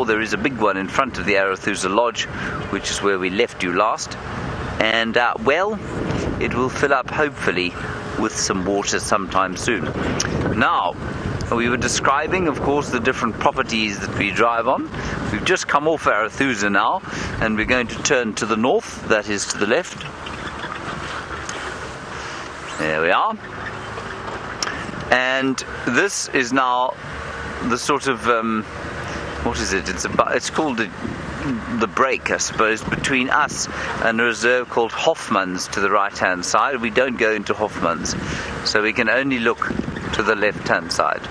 there is a big one in front of the Arathusa Lodge, which is where we left you last. And, well, it will fill up, hopefully, with some water sometime soon. Now, we were describing, of course, the different properties that we drive on. We've just come off Arathusa now, and we're going to turn to the north, that is to the left. There we are. And this is now the sort of, what is it? It's called the break, I suppose, between us and a reserve called Hoffman's to the right-hand side. We don't go into Hoffman's, so we can only look to the left-hand side.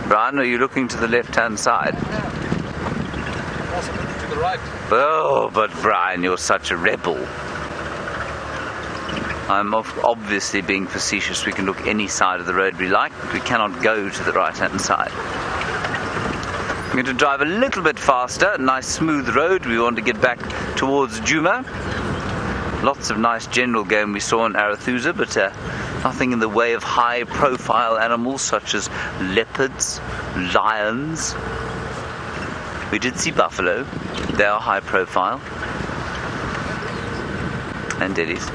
Brian, are you looking to the left-hand side? I'm also looking to the right. Oh, but Brian, you're such a rebel. I'm obviously being facetious. We can look any side of the road we like, but we cannot go to the right-hand side. I'm going to drive a little bit faster, a nice smooth road. We want to get back towards Djuma. Lots of nice general game we saw in Arathusa, but nothing in the way of high-profile animals such as leopards, lions. We did see buffalo. They are high-profile. And daddies.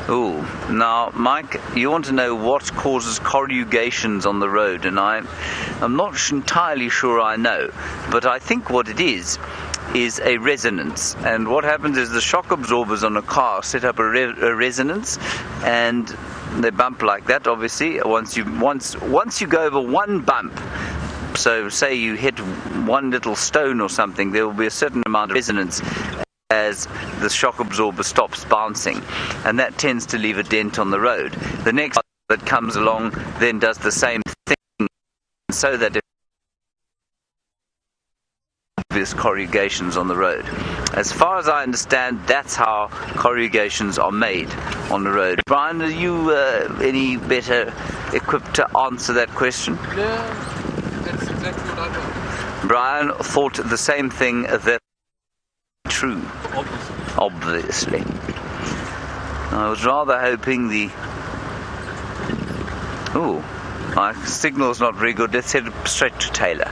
Oh, now, Mike, you want to know what causes corrugations on the road, and I'm not entirely sure I know, but I think what it is a resonance. And what happens is the shock absorbers on a car set up a resonance, and they bump like that. Obviously, once you go over one bump, so say you hit one little stone or something, there will be a certain amount of resonance as the shock absorber stops bouncing, and that tends to leave a dent on the road. The next car that comes along then does the same thing, so that obvious corrugations on the road. As far as I understand, that's how corrugations are made on the road. Brian, are you any better equipped to answer that question? Yeah, that's exactly what I thought. Brian thought the same thing. That true. Obviously. I was rather hoping my signal's not very good. Let's head straight to Taylor.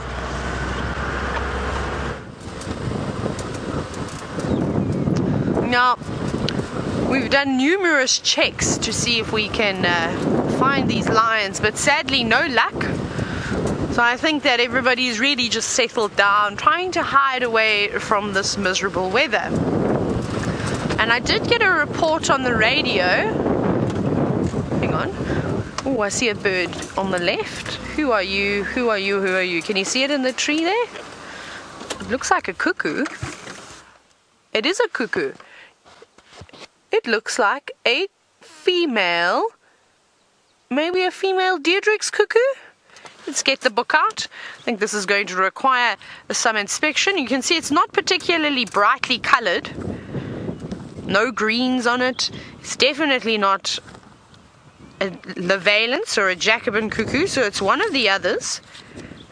Now, we've done numerous checks to see if we can find these lions, but sadly no luck. So I think that everybody's really just settled down, trying to hide away from this miserable weather. And I did get a report on the radio. Hang on. Oh, I see a bird on the left. Who are you? Who are you? Who are you? Can you see it in the tree there? It looks like a cuckoo. It is a cuckoo. It looks like a female, maybe a female Deirdre's cuckoo. Let's get the book out. I think this is going to require some inspection. You can see it's not particularly brightly colored. No greens on it. It's definitely not a Levalence or a Jacobin cuckoo, so it's one of the others.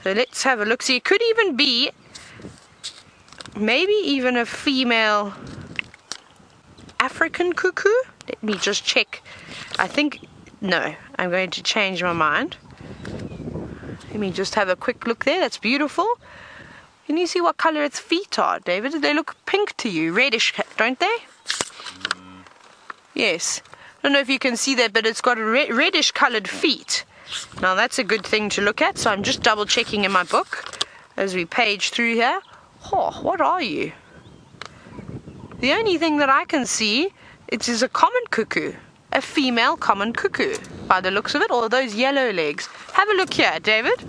So let's have a look. See, it could even be maybe even a female African cuckoo. Let me just check. I think, no, I'm going to change my mind. Let me just have a quick look there. That's beautiful. Can you see what color its feet are, David? They look pink to you, reddish, don't they? Yes. I don't know if you can see that, but it's got reddish colored feet. Now that's a good thing to look at, so I'm just double checking in my book as we page through here. Oh, what are you? The only thing that I can see, it is a common cuckoo. A female common cuckoo, by the looks of it, or those yellow legs. Have a look here, David.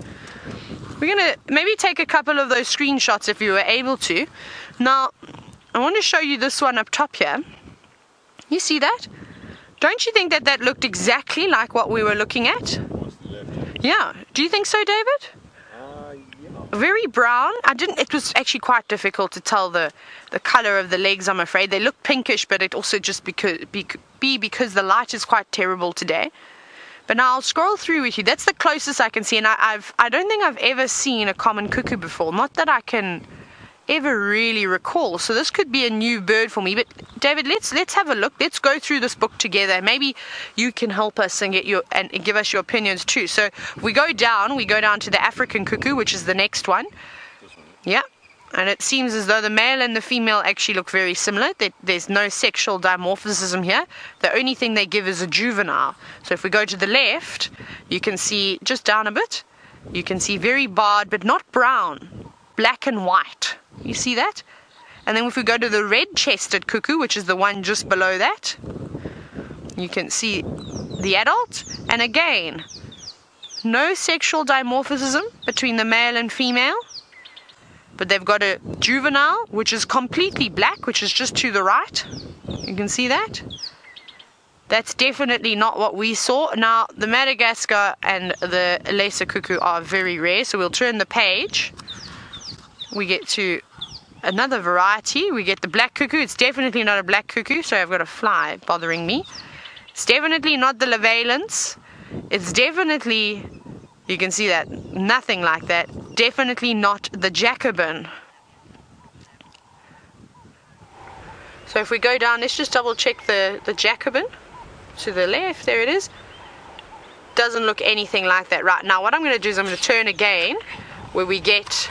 We're going to maybe take a couple of those screenshots if you were able to. Now, I want to show you this one up top here. You see that? Don't you think that that looked exactly like what we were looking at? Yeah. Do you think so, David? Very brown. It was actually quite difficult to tell the color of the legs, I'm afraid. They look pinkish, but it also just because the light is quite terrible today. But now I'll scroll through with you. That's the closest I can see, and I don't think I've ever seen a common cuckoo before. Not that I can ever really recall. So this could be a new bird for me. But David, let's have a look. Let's go through this book together. Maybe you can help us and give us your opinions too. So we go down to the African cuckoo, which is the next one. Yeah, and it seems as though the male and the female actually look very similar. There's no sexual dimorphism here. The only thing they give is a juvenile. So if we go to the left, you can see just down a bit, you can see very barred but not brown, black and white. You see that? And then if we go to the red-chested cuckoo, which is the one just below that, you can see the adult. And again, no sexual dimorphism between the male and female. But they've got a juvenile, which is completely black, which is just to the right. You can see that. That's definitely not what we saw. Now, the Madagascar and the lesser cuckoo are very rare, so we'll turn the page. We get to another variety. We get the black cuckoo. It's definitely not a black cuckoo. Sorry, I've got a fly bothering me. It's definitely not the Levalence. It's definitely, you can see that, nothing like that. Definitely not the Jacobin. So if we go down, let's just double check the Jacobin. To the left, there it is. Doesn't look anything like that. Right, now what I'm going to do is I'm going to turn again, where we get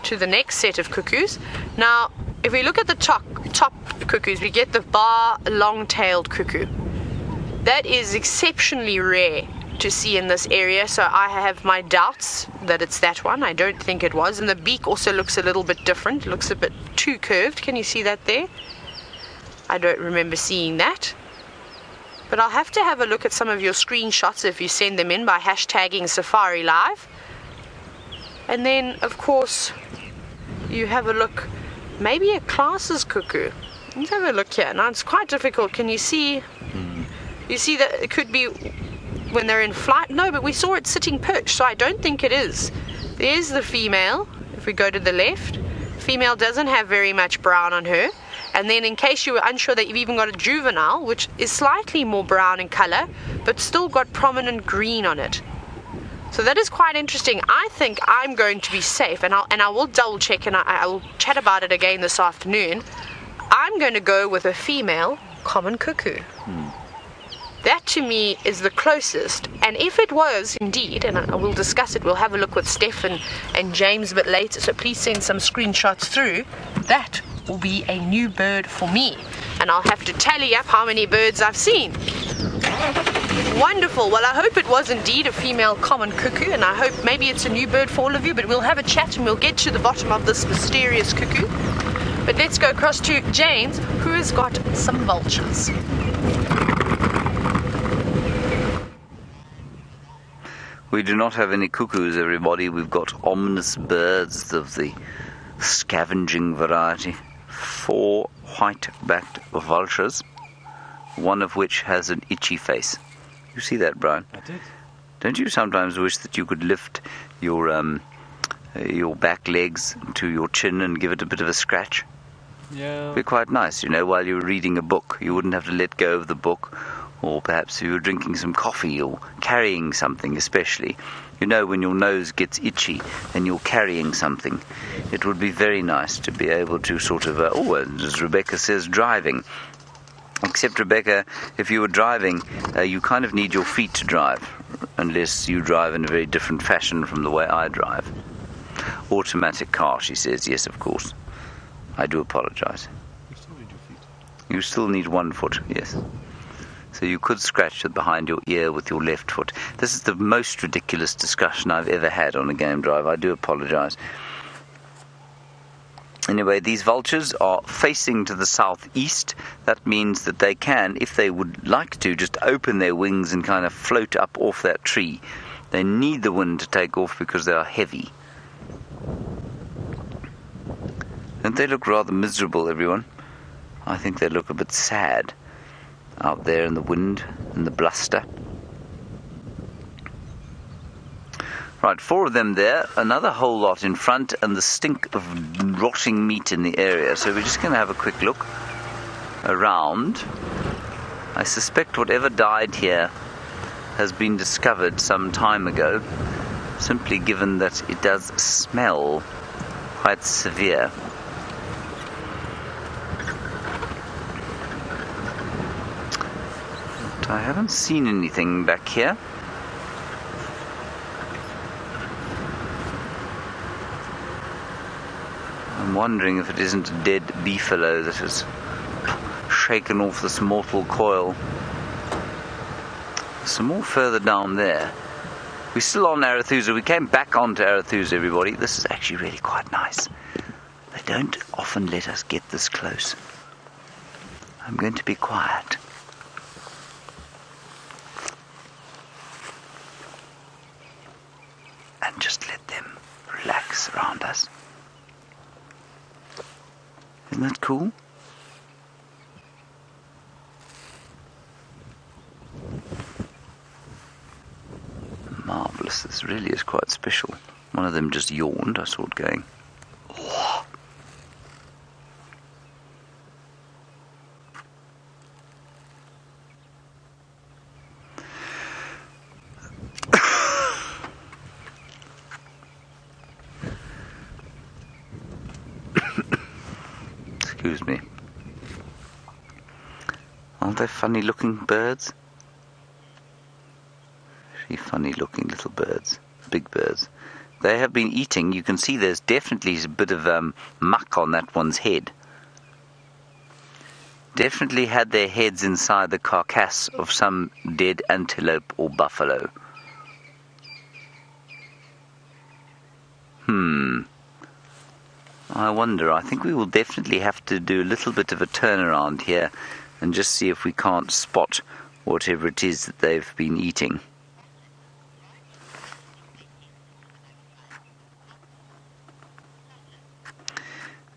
to the next set of cuckoos. Now, if we look at the top cuckoos, we get the bar long-tailed cuckoo. That is exceptionally rare to see in this area, so I have my doubts that it's that one. I don't think it was. And the beak also looks a little bit different. It looks a bit too curved. Can you see that there? I don't remember seeing that. But I'll have to have a look at some of your screenshots if you send them in by hashtagging Safari Live. And then, of course, you have a look, maybe a Klaas's cuckoo. Let's have a look here. Now, it's quite difficult. Can you see? You see that it could be when they're in flight? No, but we saw it sitting perched, so I don't think it is. There's the female. If we go to the left, female doesn't have very much brown on her. And then in case you were unsure, that you've even got a juvenile, which is slightly more brown in color, but still got prominent green on it. So that is quite interesting. I think I'm going to be safe, and I will double check, and I will chat about it again this afternoon. I'm going to go with a female common cuckoo. That to me is the closest, and if it was indeed, and I will discuss it, we'll have a look with Steph and James a bit later, so please send some screenshots through. That will be a new bird for me, and I'll have to tally up how many birds I've seen. Wonderful. Well, I hope it was indeed a female common cuckoo, and I hope maybe it's a new bird for all of you, but we'll have a chat and we'll get to the bottom of this mysterious cuckoo. But let's go across to James, who has got some vultures. We do not have any cuckoos, everybody. We've got ominous birds of the scavenging variety. 4 white-backed vultures, one of which has an itchy face. You see that, Brian? I did. Don't you sometimes wish that you could lift your back legs to your chin and give it a bit of a scratch? Yeah. It'd be quite nice, you know, while you were reading a book. You wouldn't have to let go of the book. Or perhaps if you were drinking some coffee or carrying something especially. You know, when your nose gets itchy and you're carrying something, it would be very nice to be able to sort of, as Rebecca says, driving. Except, Rebecca, if you were driving, you kind of need your feet to drive, unless you drive in a very different fashion from the way I drive. Automatic car, she says. Yes, of course. I do apologize. You still need your feet. You still need one foot, yes. So you could scratch it behind your ear with your left foot. This is the most ridiculous discussion I've ever had on a game drive. I do apologize. Anyway, these vultures are facing to the southeast. That means that they can, if they would like to, just open their wings and kind of float up off that tree. They need the wind to take off because they are heavy. Don't they look rather miserable, everyone? I think they look a bit sad out there in the wind and the bluster. Right, 4 of them there, another whole lot in front, and the stink of rotting meat in the area. So we're just going to have a quick look around. I suspect whatever died here has been discovered some time ago, simply given that it does smell quite severe. But I haven't seen anything back here. I'm wondering if it isn't a dead beefalo that has shaken off this mortal coil. There's some more further down there. We're still on Arathusa. We came back onto Arathusa, everybody. This is actually really quite nice. They don't often let us get this close. I'm going to be quiet. And just let them relax around us. Isn't that cool? Marvellous. This really is quite special. One of them just yawned. I saw it going. Excuse me. Aren't they funny looking birds? Really funny looking little birds. Big birds. They have been eating. You can see there's definitely a bit of muck on that one's head. Definitely had their heads inside the carcass of some dead antelope or buffalo. I wonder. I think we will definitely have to do a little bit of a turnaround here and just see if we can't spot whatever it is that they've been eating.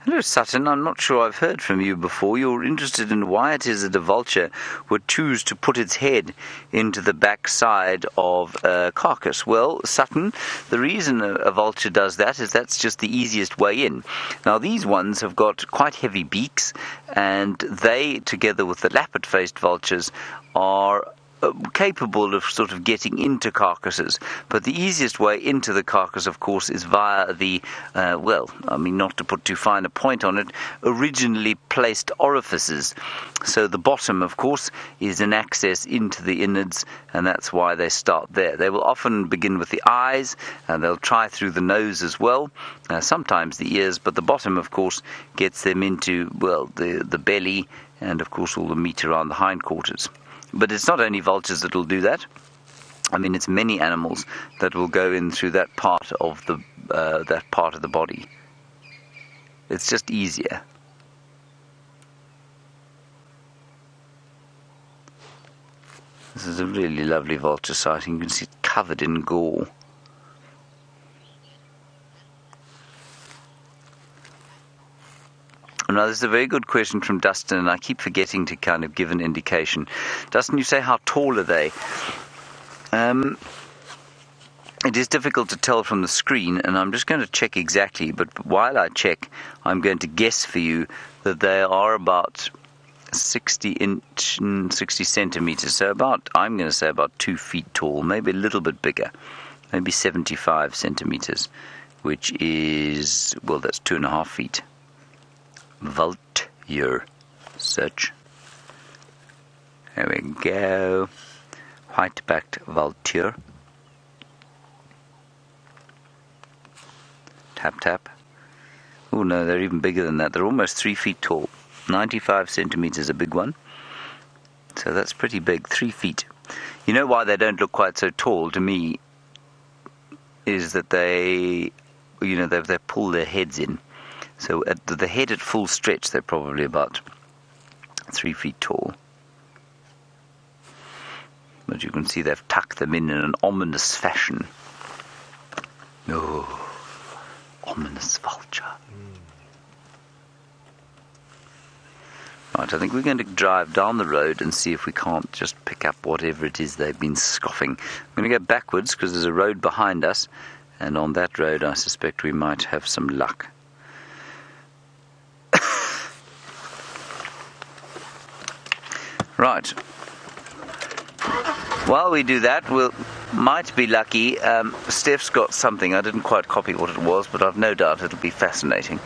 Hello Sutton, I'm not sure I've heard from you before. You're interested in why it is that a vulture would choose to put its head into the backside of a carcass. Well, Sutton, the reason a vulture does that is that's just the easiest way in. Now, these ones have got quite heavy beaks, and they, together with the lappet-faced vultures, are capable of sort of getting into carcasses, but the easiest way into the carcass, of course, is via the, not to put too fine a point on it, originally placed orifices. So the bottom, of course, is an access into the innards, and that's why they start there. They will often begin with the eyes, and they'll try through the nose as well, sometimes the ears, but the bottom, of course, gets them into, well, the belly, and, of course, all the meat around the hindquarters. But it's not only vultures that will do that. I mean, it's many animals that will go in through that part of the body. It's just easier. This is a really lovely vulture sighting. You can see it covered in gore. Now, this is a very good question from Dustin, and I keep forgetting to kind of give an indication. Dustin, you say, how tall are they? It is difficult to tell from the screen, and I'm just going to check exactly, but while I check, I'm going to guess for you that they are about 60 centimeters, so I'm going to say about 2 feet tall, maybe a little bit bigger, maybe 75 centimeters, which is, well, that's 2.5 feet. Vulture search. There we go. White-backed vulture. Tap, tap. Oh no, they're even bigger than that. They're almost 3 feet tall. 95 centimeters, a big one. So that's pretty big, 3 feet. You know why they don't look quite so tall to me is that they pull their heads in. So at the head at full stretch, they're probably about 3 feet tall. But you can see they've tucked them in an ominous fashion. Oh, ominous vulture. Right, I think we're going to drive down the road and see if we can't just pick up whatever it is they've been scoffing. I'm going to go backwards because there's a road behind us, and on that road I suspect we might have some luck. Right. While we do that, might be lucky. Steph's got something. I didn't quite copy what it was, but I've no doubt it'll be fascinating.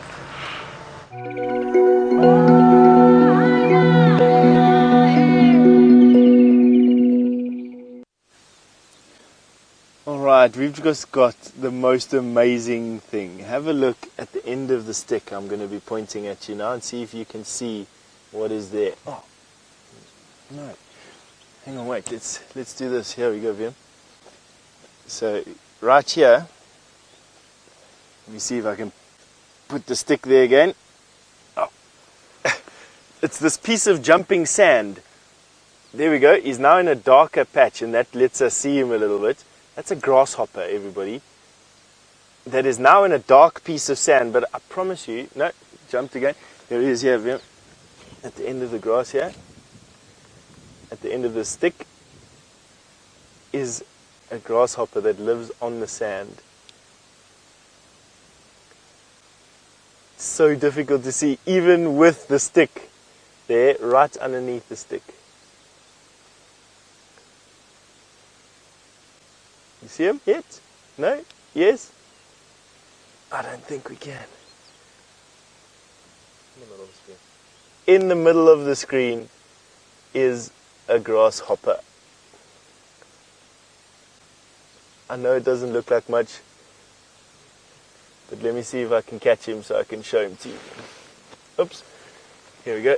Alright, Alright, we've just got the most amazing thing. Have a look at the end of the stick I'm going to be pointing at you now and see if you can see what is there. Oh, no. Hang on, wait, let's do this. Here we go, Vim. So, right here, let me see if I can put the stick there again. Oh. It's this piece of jumping sand. There we go. He's now in a darker patch, and that lets us see him a little bit. That's a grasshopper, everybody. That is now in a dark piece of sand, but I promise you, no, jumped again. There he is here, Vim. At the end of the grass here, at the end of the stick, is a grasshopper that lives on the sand. It's so difficult to see, even with the stick there, right underneath the stick. You see him yet? No? Yes? I don't think we can. In the middle of the screen is a grasshopper. I know it doesn't look like much, but let me see if I can catch him so I can show him to you. Oops. Here we go.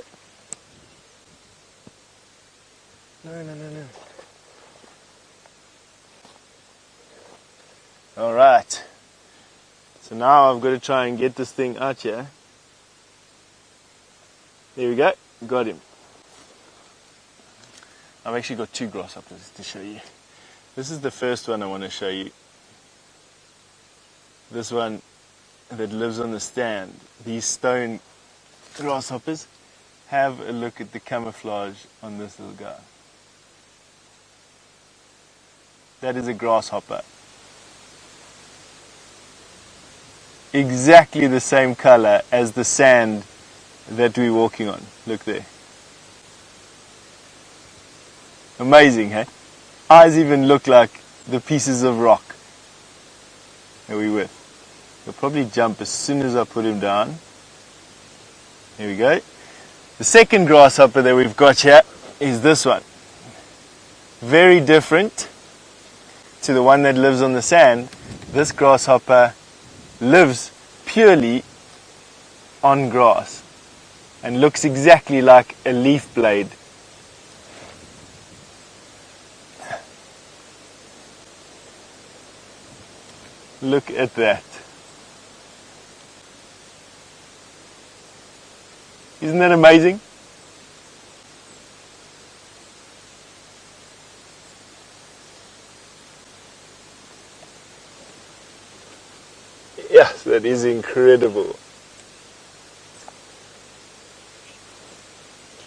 No. Alright. So now I've got to try and get this thing out here. There we go. Got him. I've actually got two grasshoppers to show you. This is the first one I want to show you. This one that lives on the stand. These stone grasshoppers. Have a look at the camouflage on this little guy. That is a grasshopper. Exactly the same color as the sand that we're walking on. Look there. Amazing, hey? Eyes even look like the pieces of rock that we're with. He'll probably jump as soon as I put him down. Here we go. The second grasshopper that we've got here is this one. Very different to the one that lives on the sand. This grasshopper lives purely on grass and looks exactly like a leaf blade. Look at that. Isn't that amazing? Yes, that is incredible.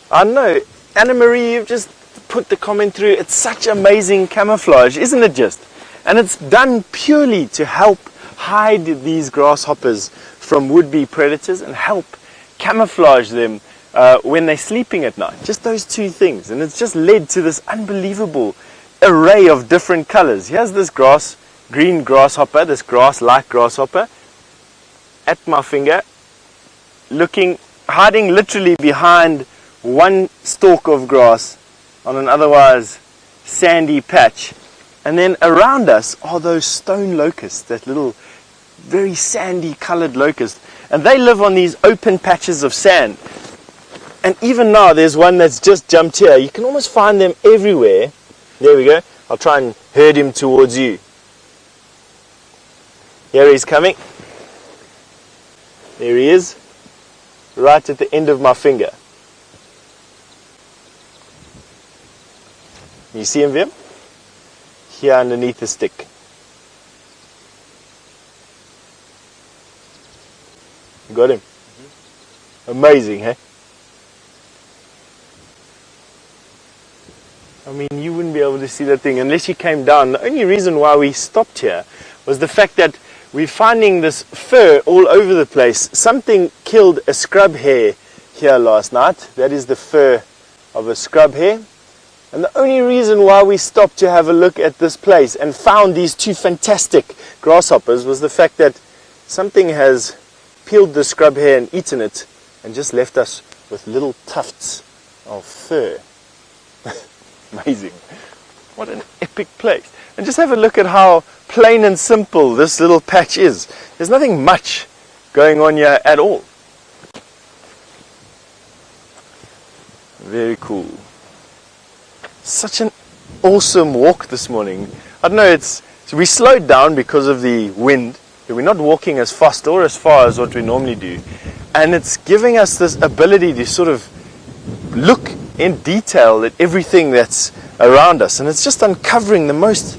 I know, Anna Marie, you've just put the comment through. It's such amazing camouflage, isn't it just? And it's done purely to help hide these grasshoppers from would-be predators and help camouflage them when they're sleeping at night. Just those two things. And it's just led to this unbelievable array of different colors. Here's this green grasshopper, this grass-like grasshopper at my finger, hiding literally behind one stalk of grass on an otherwise sandy patch. And then around us are those stone locusts, that little very sandy colored locust. And they live on these open patches of sand. And even now there's one that's just jumped here. You can almost find them everywhere. There we go. I'll try and herd him towards you. Here he's coming. There he is. Right at the end of my finger. You see him, Vim? Here underneath the stick. You got him? Mm-hmm. Amazing, hey? I mean, you wouldn't be able to see that thing unless you came down. The only reason why we stopped here was the fact that we're finding this fur all over the place. Something killed a scrub hare here last night. That is the fur of a scrub hare. And the only reason why we stopped to have a look at this place and found these two fantastic grasshoppers was the fact that something has peeled the scrub hare and eaten it and just left us with little tufts of fur. Amazing. What an epic place. And just have a look at how plain and simple this little patch is. There's nothing much going on here at all. Very cool. Such an awesome walk this morning. I don't know, we slowed down because of the wind. We're not walking as fast or as far as what we normally do. And it's giving us this ability to sort of look in detail at everything that's around us. And it's just uncovering the most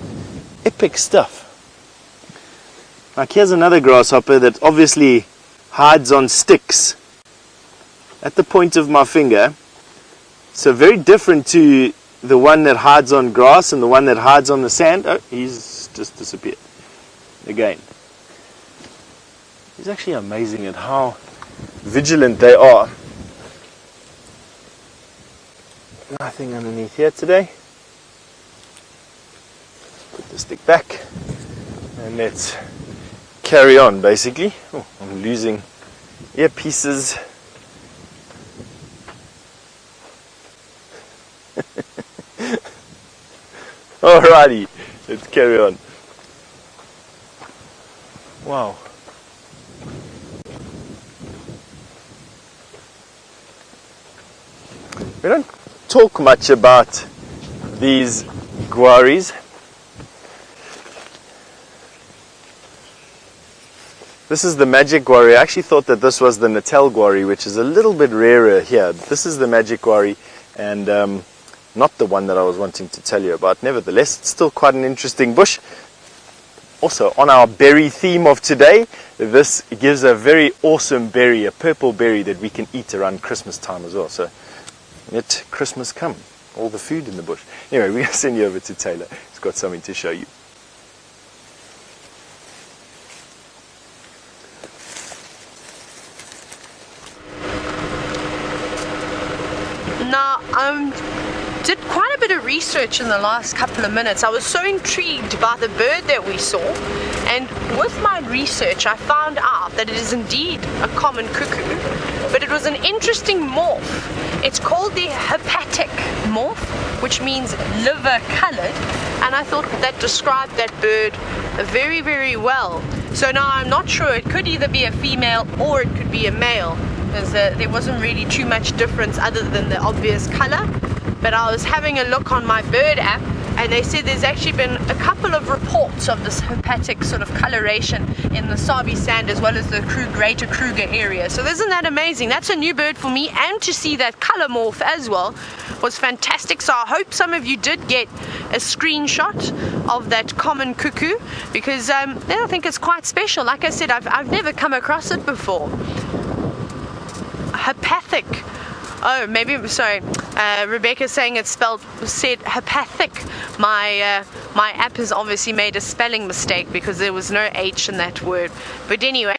epic stuff. Like here's another grasshopper that obviously hides on sticks at the point of my finger. So very different to the one that hides on grass and the one that hides on the sand. Oh, he's just disappeared again. It's actually amazing at how vigilant they are. Nothing underneath here today. Put the stick back and let's carry on basically. Oh, I'm losing earpieces. Alrighty, let's carry on. Wow. We don't talk much about these guaris. This is the magic guari. I actually thought that this was the Natal guari, which is a little bit rarer here. This is the magic guari, and not the one that I was wanting to tell you about. Nevertheless, it's still quite an interesting bush. Also, on our berry theme of today, this gives a very awesome berry, a purple berry that we can eat around Christmas time as well. So, let Christmas come. All the food in the bush. Anyway, we're going to send you over to Taylor. He's got something to show you. Now, did quite a bit of research in the last couple of minutes. I was so intrigued by the bird that we saw, and with my research I found out that it is indeed a common cuckoo, but it was an interesting morph. It's called the hepatic morph, which means liver colored, and I thought that described that bird very, very well. So now I'm not sure, it could either be a female or it could be a male, because there wasn't really too much difference other than the obvious color. But I was having a look on my bird app, and they said there's actually been a couple of reports of this hepatic sort of coloration in the Sabi Sand as well as the Greater Kruger area. So isn't that amazing? That's a new bird for me, and to see that color morph as well was fantastic. So I hope some of you did get a screenshot of that common cuckoo, because I think it's quite special. Like I said, I've never come across it before. Hepatic. Oh, maybe, sorry, Rebecca's saying it's said hepatic. My app has obviously made a spelling mistake because there was no H in that word. But anyway,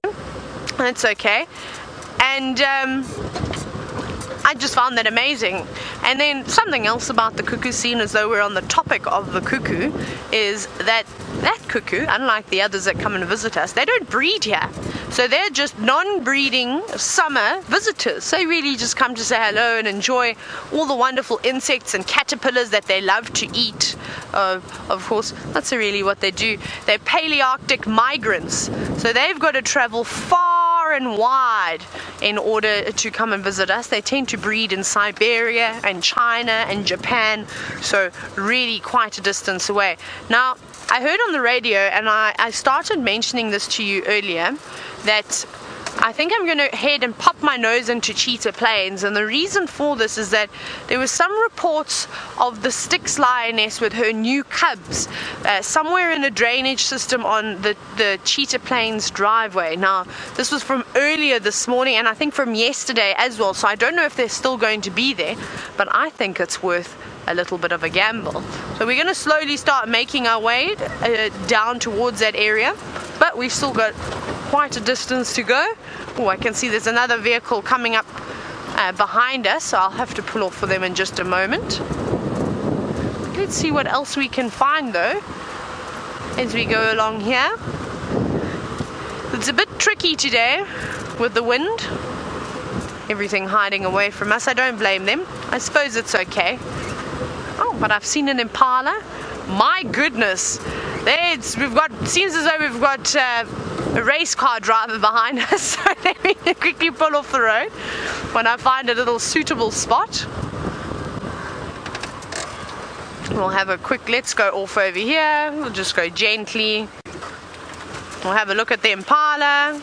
that's okay. And I just found that amazing. And then something else about the cuckoo scene, as though we're on the topic of the cuckoo, is that cuckoo, unlike the others that come and visit us, they don't breed here. So they're just non-breeding summer visitors. They really just come to say hello and enjoy all the wonderful insects and caterpillars that they love to eat. Of course, that's really what they do. They're Palearctic migrants. So they've got to travel far and wide in order to come and visit us. They tend to breed in Siberia and China and Japan. So really quite a distance away. Now, I heard on the radio, and I started mentioning this to you earlier, that I think I'm going to head and pop my nose into Cheetah Plains, and the reason for this is that there were some reports of the Styx lioness with her new cubs somewhere in a drainage system on the Cheetah Plains driveway. Now, this was from earlier this morning, and I think from yesterday as well, so I don't know if they're still going to be there, but I think it's worth a little bit of a gamble. So we're going to slowly start making our way down towards that area, but we've still got quite a distance to go. Oh, I can see there's another vehicle coming up behind us, so I'll have to pull off for them in just a moment. Let's see what else we can find though as we go along here. It's a bit tricky today with the wind, everything hiding away from us. I don't blame them. I suppose it's okay. Oh, but I've seen an impala My goodness, seems as though we've got a race car driver behind us, so let me quickly pull off the road when I find a little suitable spot. We'll have a quick, let's go off over here, we'll just go gently. We'll have a look at the Impala.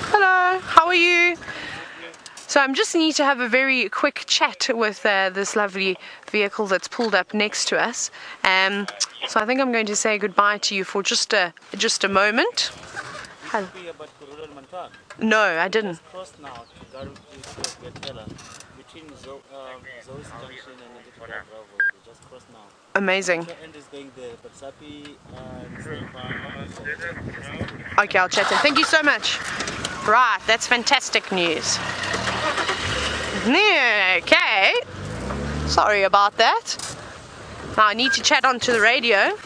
Hello, how are you? So I'm just need to have a very quick chat with this lovely vehicle that's pulled up next to us. So I think I'm going to say goodbye to you for just a moment. No, I didn't. Amazing. Okay, I'll chat. Thank you so much. Right, that's fantastic news. Okay. Sorry about that. Now I need to chat onto the radio.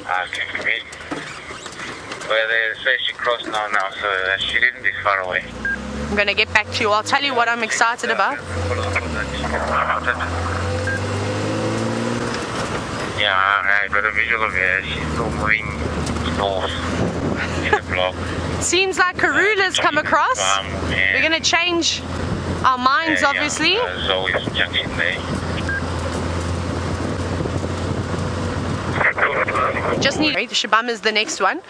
Okay, great. Well, they say she crossed now, so she didn't be far away. I'm going to get back to you. I'll tell you what I'm excited about. Yeah, I got a visual of her. She's still moving north in the block. Seems like Karula's come across. We're going to change our minds, obviously. Yeah, there's always junction there. Just need the Shibam is the next one.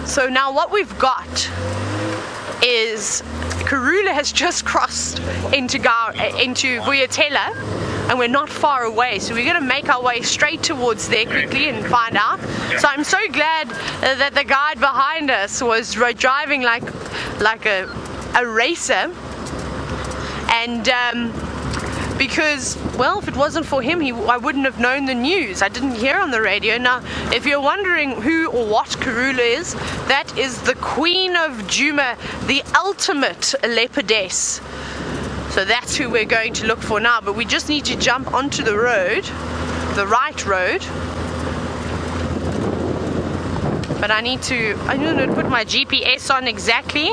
So now what we've got is Karula has just crossed into Vuyatela, and we're not far away, so we're going to make our way straight towards there quickly and find out. So I'm so glad that the guide behind us was driving like a racer, and because, well, if it wasn't for him, I wouldn't have known the news. I didn't hear on the radio. Now, if you're wondering who or what Karula is, that is the Queen of Djuma, the ultimate leopardess. So that's who we're going to look for now, but we just need to jump onto the road, the right road. But I need to put my GPS on exactly.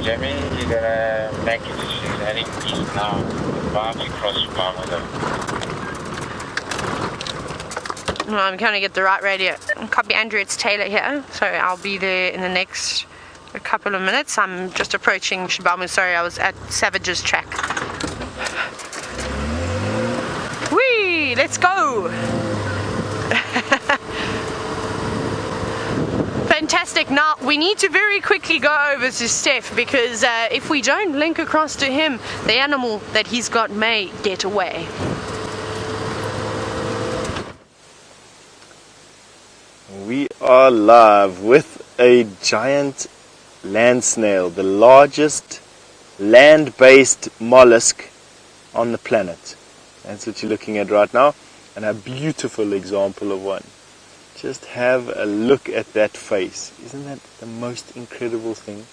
Jimmy, you gotta make it. She's heading east now. Bombs across Shibam. No, I'm going to get the right radio. Copy, Andrew, it's Taylor here. So I'll be there in the next couple of minutes. I'm just approaching Shibam. Sorry, I was at Savage's track. Whee! Let's go! Fantastic. Now we need to very quickly go over to Steph, because if we don't link across to him, the animal that he's got may get away. We are live with a giant land snail, the largest land-based mollusk on the planet. That's what you're looking at right now, and a beautiful example of one. Just have a look at that face. Isn't that the most incredible thing?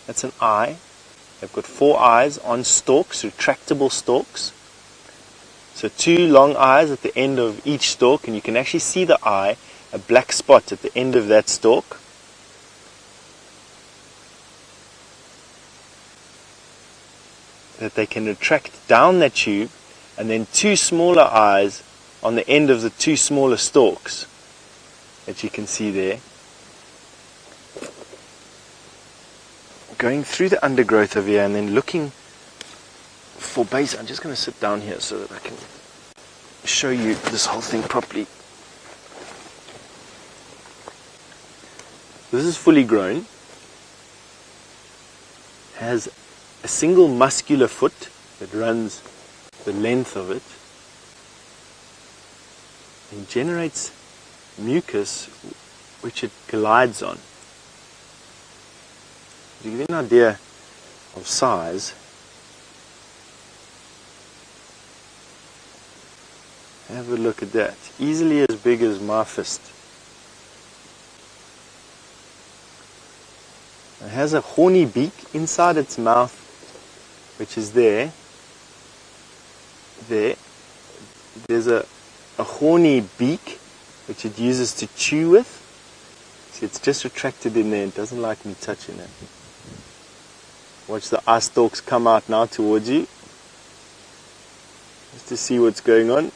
That's an eye. They've got 4 eyes on stalks, retractable stalks. So 2 long eyes at the end of each stalk, and you can actually see the eye, a black spot at the end of that stalk. That they can retract down that tube, and then 2 smaller eyes on the end of the 2 smaller stalks that you can see there. Going through the undergrowth over here and then looking for base. I'm just going to sit down here so that I can show you this whole thing properly. This is fully grown. Has a single muscular foot that runs the length of it. It generates mucus which it glides on. To give you an idea of size, have a look at that. Easily as big as my fist. It has a horny beak inside its mouth, which is there. There's a horny beak which it uses to chew with. See, it's just retracted in there. It doesn't like me touching it. Watch the eye stalks come out now towards you. Just to see what's going on.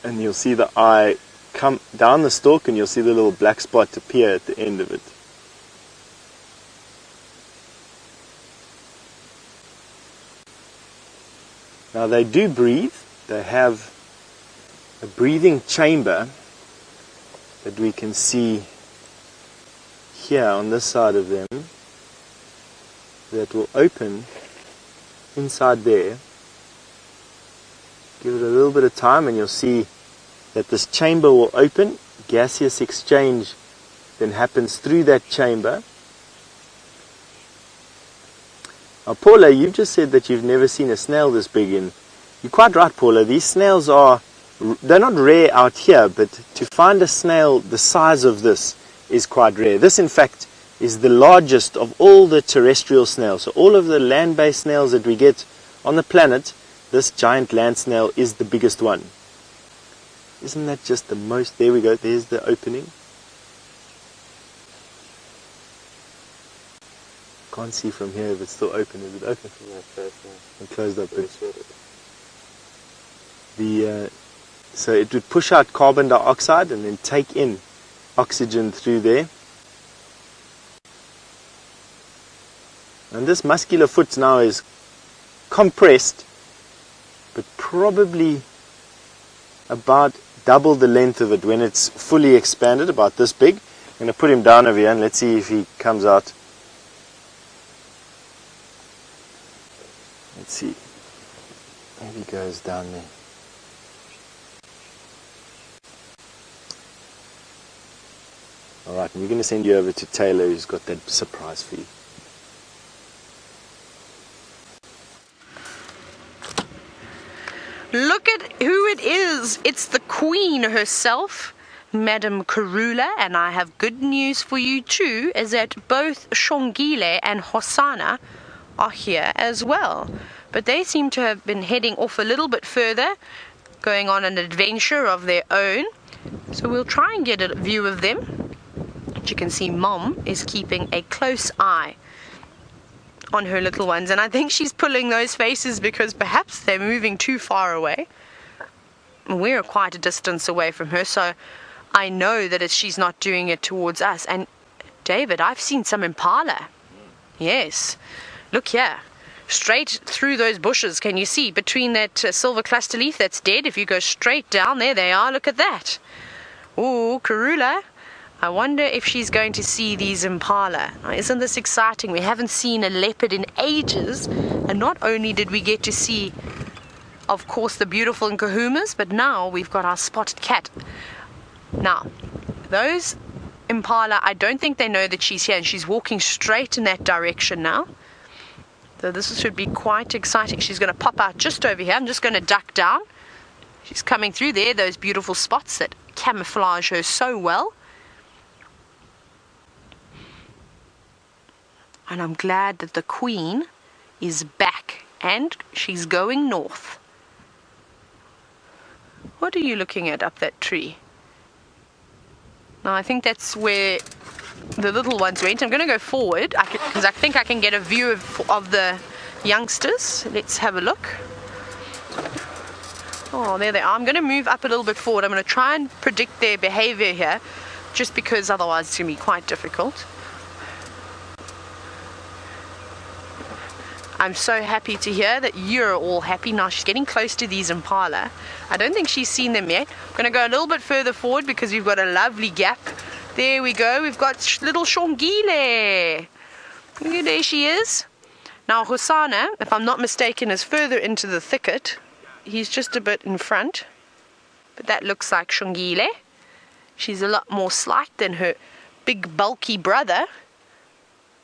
And you'll see the eye come down the stalk and you'll see the little black spot appear at the end of it. Now they do breathe. They have a breathing chamber that we can see here on this side of them that will open inside there. Give it a little bit of time and you'll see that this chamber will open. Gaseous exchange then happens through that chamber. Now Paula, you've just said that you've never seen a snail this big in. You're quite right, Paula. These snails they're not rare out here, but to find a snail the size of this is quite rare. This in fact is the largest of all the terrestrial snails. So all of the land-based snails that we get on the planet, this giant land snail is the biggest one. Isn't that just the most? There we go. There's the opening. Can't see from here if it's still open. Is it open? And closed up. So it would push out carbon dioxide and then take in oxygen through there. And this muscular foot now is compressed, but probably about double the length of it when it's fully expanded, about this big. I'm going to put him down over here and let's see if he comes out. Let's see. Maybe he goes down there. Alright, and we're going to send you over to Taylor, who's got that surprise for you. Look at who it is. It's the Queen herself, Madam Karula, and I have good news for you too, is that both Shongile and Hosanna are here as well. But they seem to have been heading off a little bit further, going on an adventure of their own. So we'll try and get a view of them. As you can see, Mom is keeping a close eye on her little ones, and I think she's pulling those faces because perhaps they're moving too far away. We're quite a distance away from her, so I know that she's not doing it towards us. And David, I've seen some impala. Yes, look here, straight through those bushes. Can you see between that silver cluster leaf that's dead? If you go straight down, there they are. Look at that. Ooh, Karula, I wonder if she's going to see these impala. Now, isn't this exciting? We haven't seen a leopard in ages, and not only did we get to see, of course, the beautiful Nkuhumas, but now we've got our spotted cat. Now, those impala, I don't think they know that she's here, and she's walking straight in that direction now. So this should be quite exciting. She's going to pop out just over here. I'm just going to duck down. She's coming through there, those beautiful spots that camouflage her so well. And I'm glad that the Queen is back and she's going north. What are you looking at up that tree? Now I think that's where the little ones went. I'm going to go forward because I think I can get a view of the youngsters. Let's have a look. Oh, there they are. I'm going to move up a little bit forward. I'm going to try and predict their behavior here, just because otherwise it's going to be quite difficult. I'm so happy to hear that you're all happy. Now she's getting close to these impala. I don't think she's seen them yet. I'm going to go a little bit further forward because we've got a lovely gap. There we go. We've got little Shongile. There she is. Now Hosanna, if I'm not mistaken, is further into the thicket. He's just a bit in front. But that looks like Shongile. She's a lot more slight than her big bulky brother.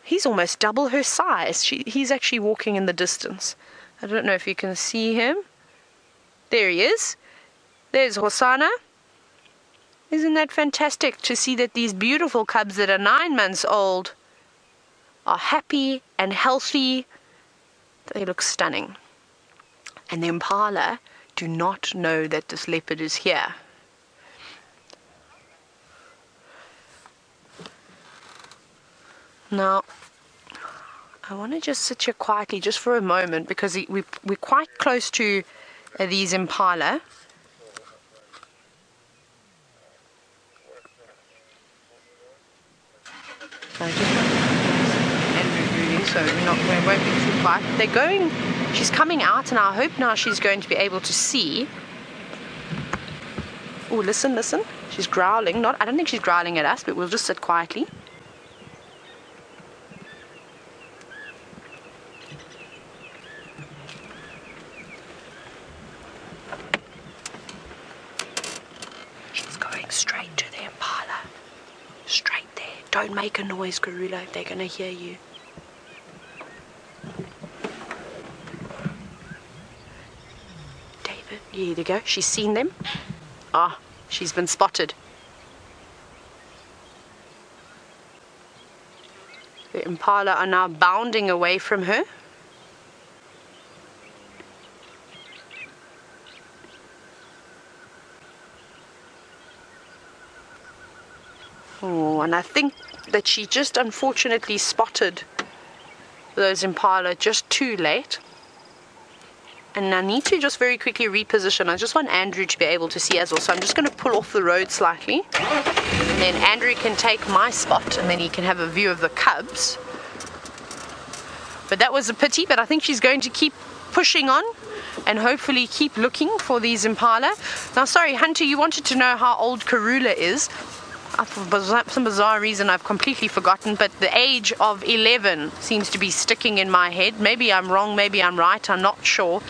He's almost double her size. He's actually walking in the distance. I don't know if you can see him. There he is. There's Hosanna. Isn't that fantastic to see that these beautiful cubs that are 9 months old are happy and healthy? They look stunning. And the impala do not know that this leopard is here. Now, I want to just sit here quietly just for a moment because we're quite close to these impala. So we won't be too quiet. They're going, she's coming out, and I hope now she's going to be able to see. Oh, listen, listen. She's growling. I don't think she's growling at us, but we'll just sit quietly. She's going straight to the impala. Straight there. Don't make a noise, Karula, if they're going to hear you. Here they go. She's seen them. Ah, she's been spotted. The impala are now bounding away from her. Oh, and I think that she just unfortunately spotted those impala just too late. And I need to just very quickly reposition. I just want Andrew to be able to see as well. So I'm just going to pull off the road slightly. And then Andrew can take my spot and then he can have a view of the cubs. But that was a pity, but I think she's going to keep pushing on and hopefully keep looking for these impala. Now, sorry, Hunter, you wanted to know how old Karula is. For some bizarre reason I've completely forgotten, but the age of 11 seems to be sticking in my head. Maybe I'm wrong, maybe I'm right, I'm not sure.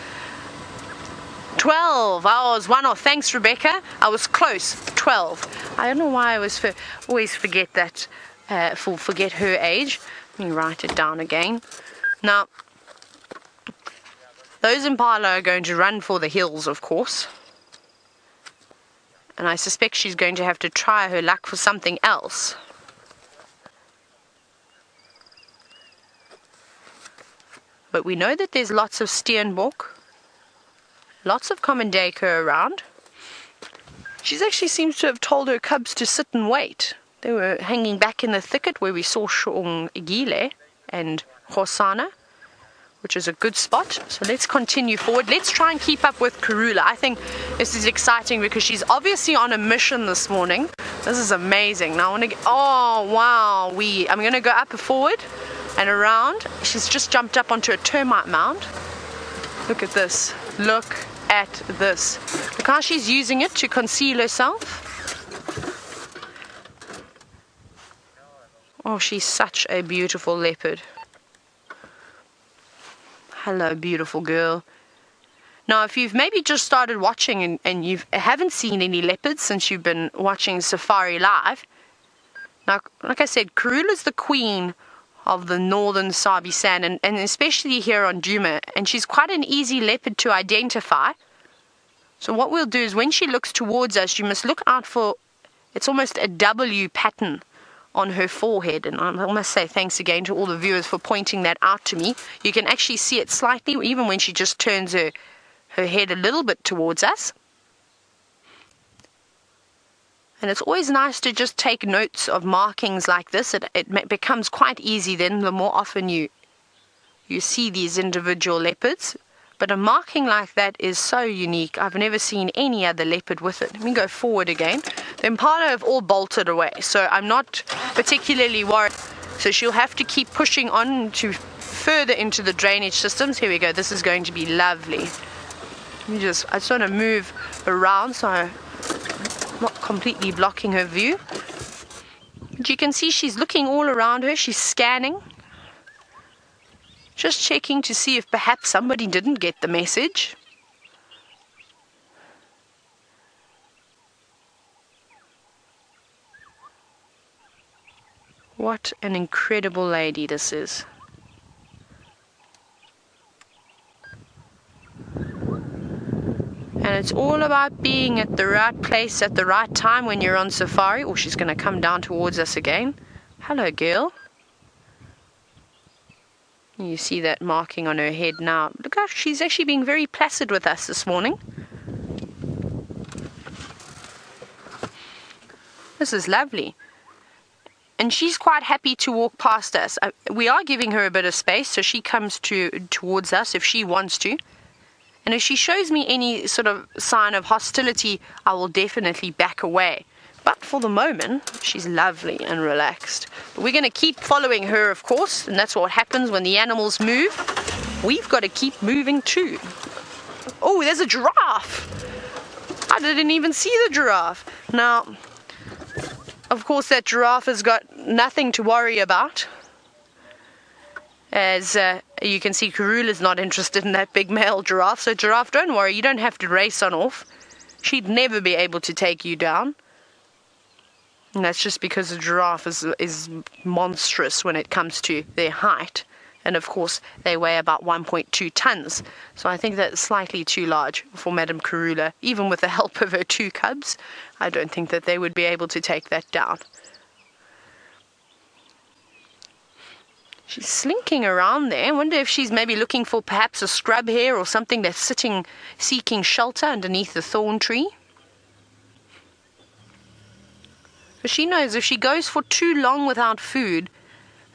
12, I was one off. Thanks, Rebecca. I was close. 12. I don't know why I always forget that, forget her age. Let me write it down again. Now, those impala are going to run for the hills, of course. And I suspect she's going to have to try her luck for something else. But we know that there's lots of steenbok, lots of common duiker around. She actually seems to have told her cubs to sit and wait. They were hanging back in the thicket where we saw Shong Igile and Hosana, which is a good spot. So let's continue forward. Let's try and keep up with Karula. I think this is exciting because she's obviously on a mission this morning. This is amazing. Now I want to get, oh wow, I'm going to go up forward and around. She's just jumped up onto a termite mound. Look at this. Look at this. Look how she's using it to conceal herself. Oh, she's such a beautiful leopard. Hello, beautiful girl. Now, if you've maybe just started watching and you haven't seen any leopards since you've been watching Safari Live, now, like I said, Karula's the queen of the northern Sabi Sand, and especially here on Djuma, and she's quite an easy leopard to identify. So what we'll do is when she looks towards us, you must look out for, it's almost a W pattern on her forehead, and I must say thanks again to all the viewers for pointing that out to me. You can actually see it slightly even when she just turns her head a little bit towards us. And it's always nice to just take notes of markings like this. It becomes quite easy then the more often you see these individual leopards. But a marking like that is so unique. I've never seen any other leopard with it. Let me go forward again. The impala have all bolted away, so I'm not particularly worried. So she'll have to keep pushing on to further into the drainage systems. Here we go. This is going to be lovely. I just want to move around so I'm not completely blocking her view. But you can see she's looking all around her. She's scanning. Just checking to see if perhaps somebody didn't get the message. What an incredible lady this is. And it's all about being at the right place at the right time when you're on safari. Oh, she's going to come down towards us again. Hello, girl. You see that marking on her head now. Look how she's actually being very placid with us this morning. This is lovely. And she's quite happy to walk past us. We are giving her a bit of space, so she comes towards us if she wants to. And if she shows me any sort of sign of hostility, I will definitely back away. But for the moment, she's lovely and relaxed. But we're going to keep following her, of course, and that's what happens when the animals move. We've got to keep moving too. Oh, there's a giraffe. I didn't even see the giraffe. Now, of course, that giraffe has got nothing to worry about. As you can see, Karula's not interested in that big male giraffe. So giraffe, don't worry, you don't have to race on off. She'd never be able to take you down. And that's just because the giraffe is monstrous when it comes to their height. And of course, they weigh about 1.2 tons. So I think that's slightly too large for Madame Karula. Even with the help of her 2 cubs, I don't think that they would be able to take that down. She's slinking around there. I wonder if she's maybe looking for perhaps a scrub hare or something that's sitting, seeking shelter underneath the thorn tree. But she knows if she goes for too long without food,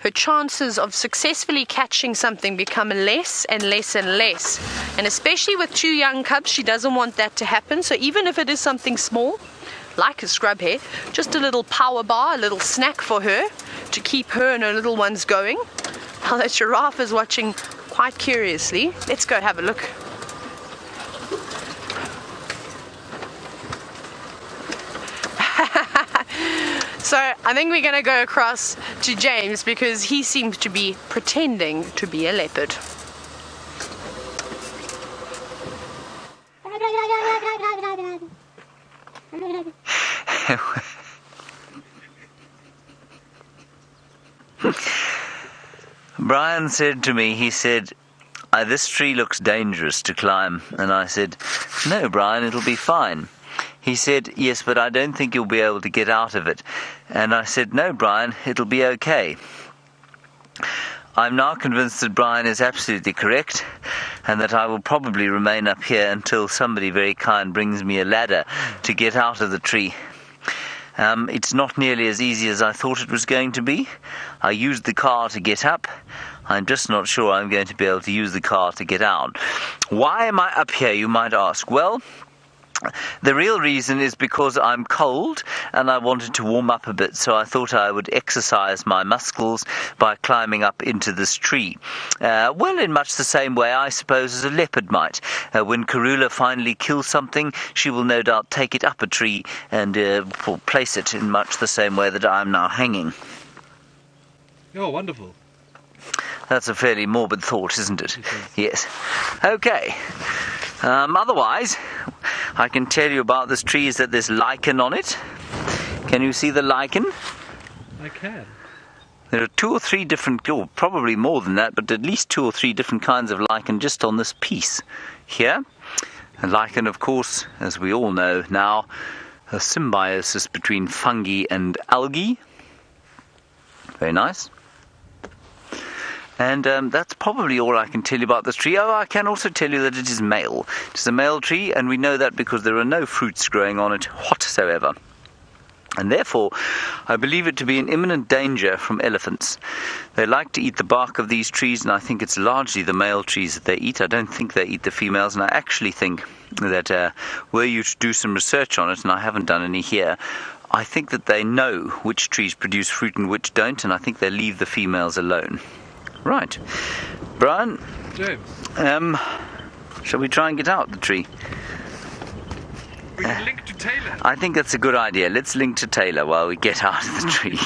her chances of successfully catching something become less and less and less. And especially with 2 young cubs, she doesn't want that to happen. So even if it is something small, like a scrub hare, just a little power bar, a little snack for her to keep her and her little ones going. Now that giraffe is watching quite curiously. Let's go have a look. So I think we're going to go across to James because he seems to be pretending to be a leopard. Brian said to me, he said, this tree looks dangerous to climb. And I said, no, Brian, it'll be fine. He said, yes, but I don't think you'll be able to get out of it. And I said, no, Brian, it'll be okay. I'm now convinced that Brian is absolutely correct and that I will probably remain up here until somebody very kind brings me a ladder to get out of the tree. It's not nearly as easy as I thought it was going to be. I used the car to get up. I'm just not sure I'm going to be able to use the car to get out. Why am I up here, you might ask? Well, the real reason is because I'm cold and I wanted to warm up a bit, so I thought I would exercise my muscles by climbing up into this tree. Well, in much the same way, I suppose, as a leopard might. When Karula finally kills something, she will no doubt take it up a tree and place it in much the same way that I'm now hanging. Oh, wonderful. That's a fairly morbid thought, isn't it? Yes. Okay. Otherwise, I can tell you about this tree is that there's lichen on it. Can you see the lichen? I can. There are 2 or 3 different, or probably more than that, but at least 2 or 3 different kinds of lichen just on this piece here. And lichen, of course, as we all know now, a symbiosis between fungi and algae. Very nice. And that's probably all I can tell you about this tree. Oh, I can also tell you that it is male. It is a male tree, and we know that because there are no fruits growing on it whatsoever. And therefore, I believe it to be in imminent danger from elephants. They like to eat the bark of these trees, and I think it's largely the male trees that they eat. I don't think they eat the females, and I actually think that were you to do some research on it, and I haven't done any here, I think that they know which trees produce fruit and which don't, and I think they leave the females alone. Right. Brian? James? Shall we try and get out the tree? We can link to Taylor. I think that's a good idea. Let's link to Taylor while we get out of the tree.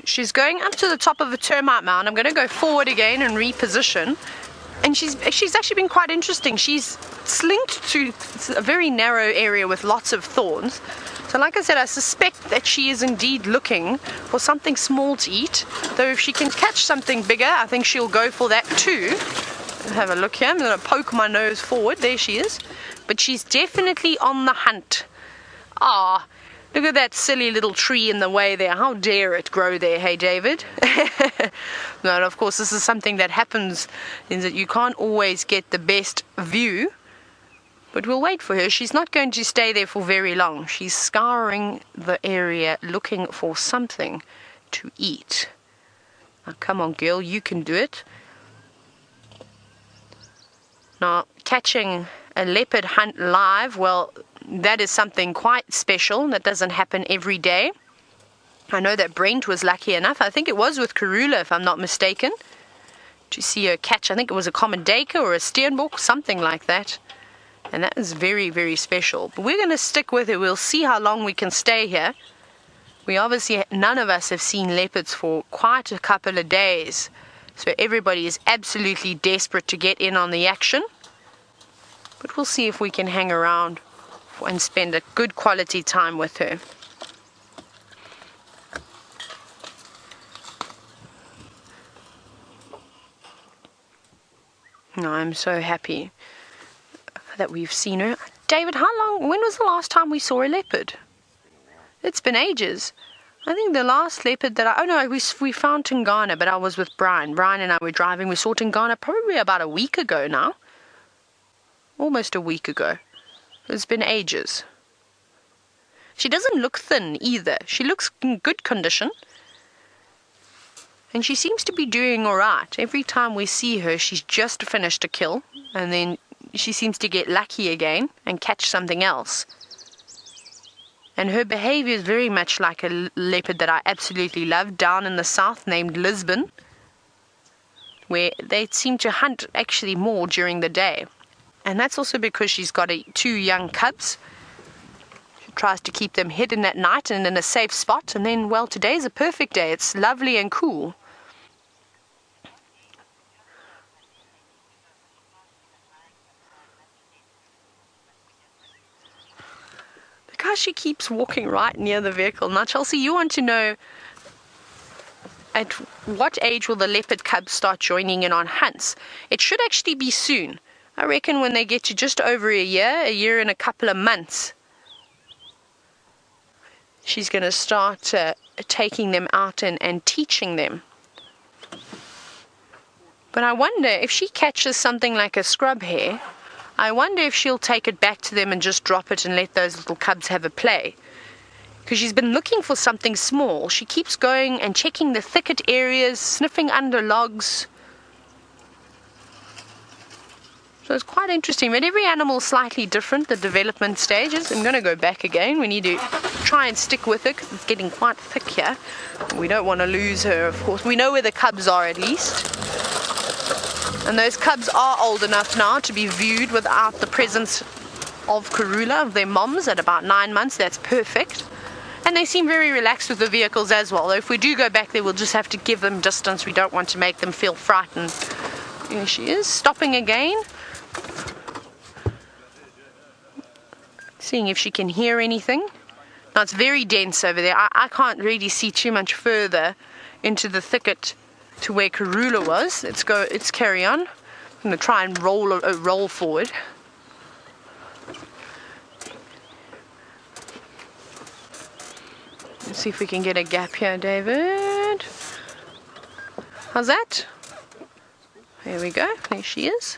She's going up to the top of a termite mound. I'm going to go forward again and reposition. And she's actually been quite interesting. She's slinked to a very narrow area with lots of thorns. So like I said, I suspect that she is indeed looking for something small to eat. Though if she can catch something bigger, I think she'll go for that too. Have a look here. I'm going to poke my nose forward. There she is. But she's definitely on the hunt. Ah, look at that silly little tree in the way there. How dare it grow there, hey David? No, and of course this is something that happens, is that you can't always get the best view. But we'll wait for her. She's not going to stay there for very long. She's scouring the area looking for something to eat. Now, come on, girl, you can do it. Now, catching a leopard hunt live, well, that is something quite special. That doesn't happen every day. I know that Brent was lucky enough, I think it was with Karula, if I'm not mistaken, to see her catch, I think it was a common duiker or a steenbok, something like that. And that is very, very special. But we're going to stick with it. We'll see how long we can stay here. We obviously, none of us have seen leopards for quite a couple of days. So everybody is absolutely desperate to get in on the action. But we'll see if we can hang around and spend a good quality time with her. No, I'm so happy that we've seen her. David, when was the last time we saw a leopard? It's been ages. I think the last leopard that we found Tingana, but I was with Brian. Brian and I were driving. We saw Tingana probably about a week ago now. Almost a week ago. It's been ages. She doesn't look thin either. She looks in good condition. And she seems to be doing all right. Every time we see her, she's just finished a kill. And then she seems to get lucky again and catch something else. And her behavior is very much like a leopard that I absolutely love down in the south named Lisbon, where they seem to hunt actually more during the day. And that's also because she's got 2 young cubs. She tries to keep them hidden at night and in a safe spot. And then, well, today's a perfect day. It's lovely and cool. Look how she keeps walking right near the vehicle. Now, Chelsea, you want to know at what age will the leopard cubs start joining in on hunts? It should actually be soon. I reckon when they get to just over a year and a couple of months, she's going to start taking them out and teaching them. But I wonder if she catches something like a scrub hare, I wonder if she'll take it back to them and just drop it and let those little cubs have a play. Because she's been looking for something small. She keeps going and checking the thicket areas, sniffing under logs. So it's quite interesting, but every animal is slightly different, the development stages. I'm going to go back again. We need to try and stick with it because it's getting quite thick here. We don't want to lose her, of course. We know where the cubs are at least. And those cubs are old enough now to be viewed without the presence of Karula, of their moms, at about 9 months. That's perfect. And they seem very relaxed with the vehicles as well. Though if we do go back there, we'll just have to give them distance. We don't want to make them feel frightened. Here she is, stopping again. Seeing if she can hear anything. Now it's very dense over there. I can't really see too much further into the thicket to where Karula was. Let's carry on. I'm going to try and roll forward. Let's see if we can get a gap here, David. How's that? There we go. There she is.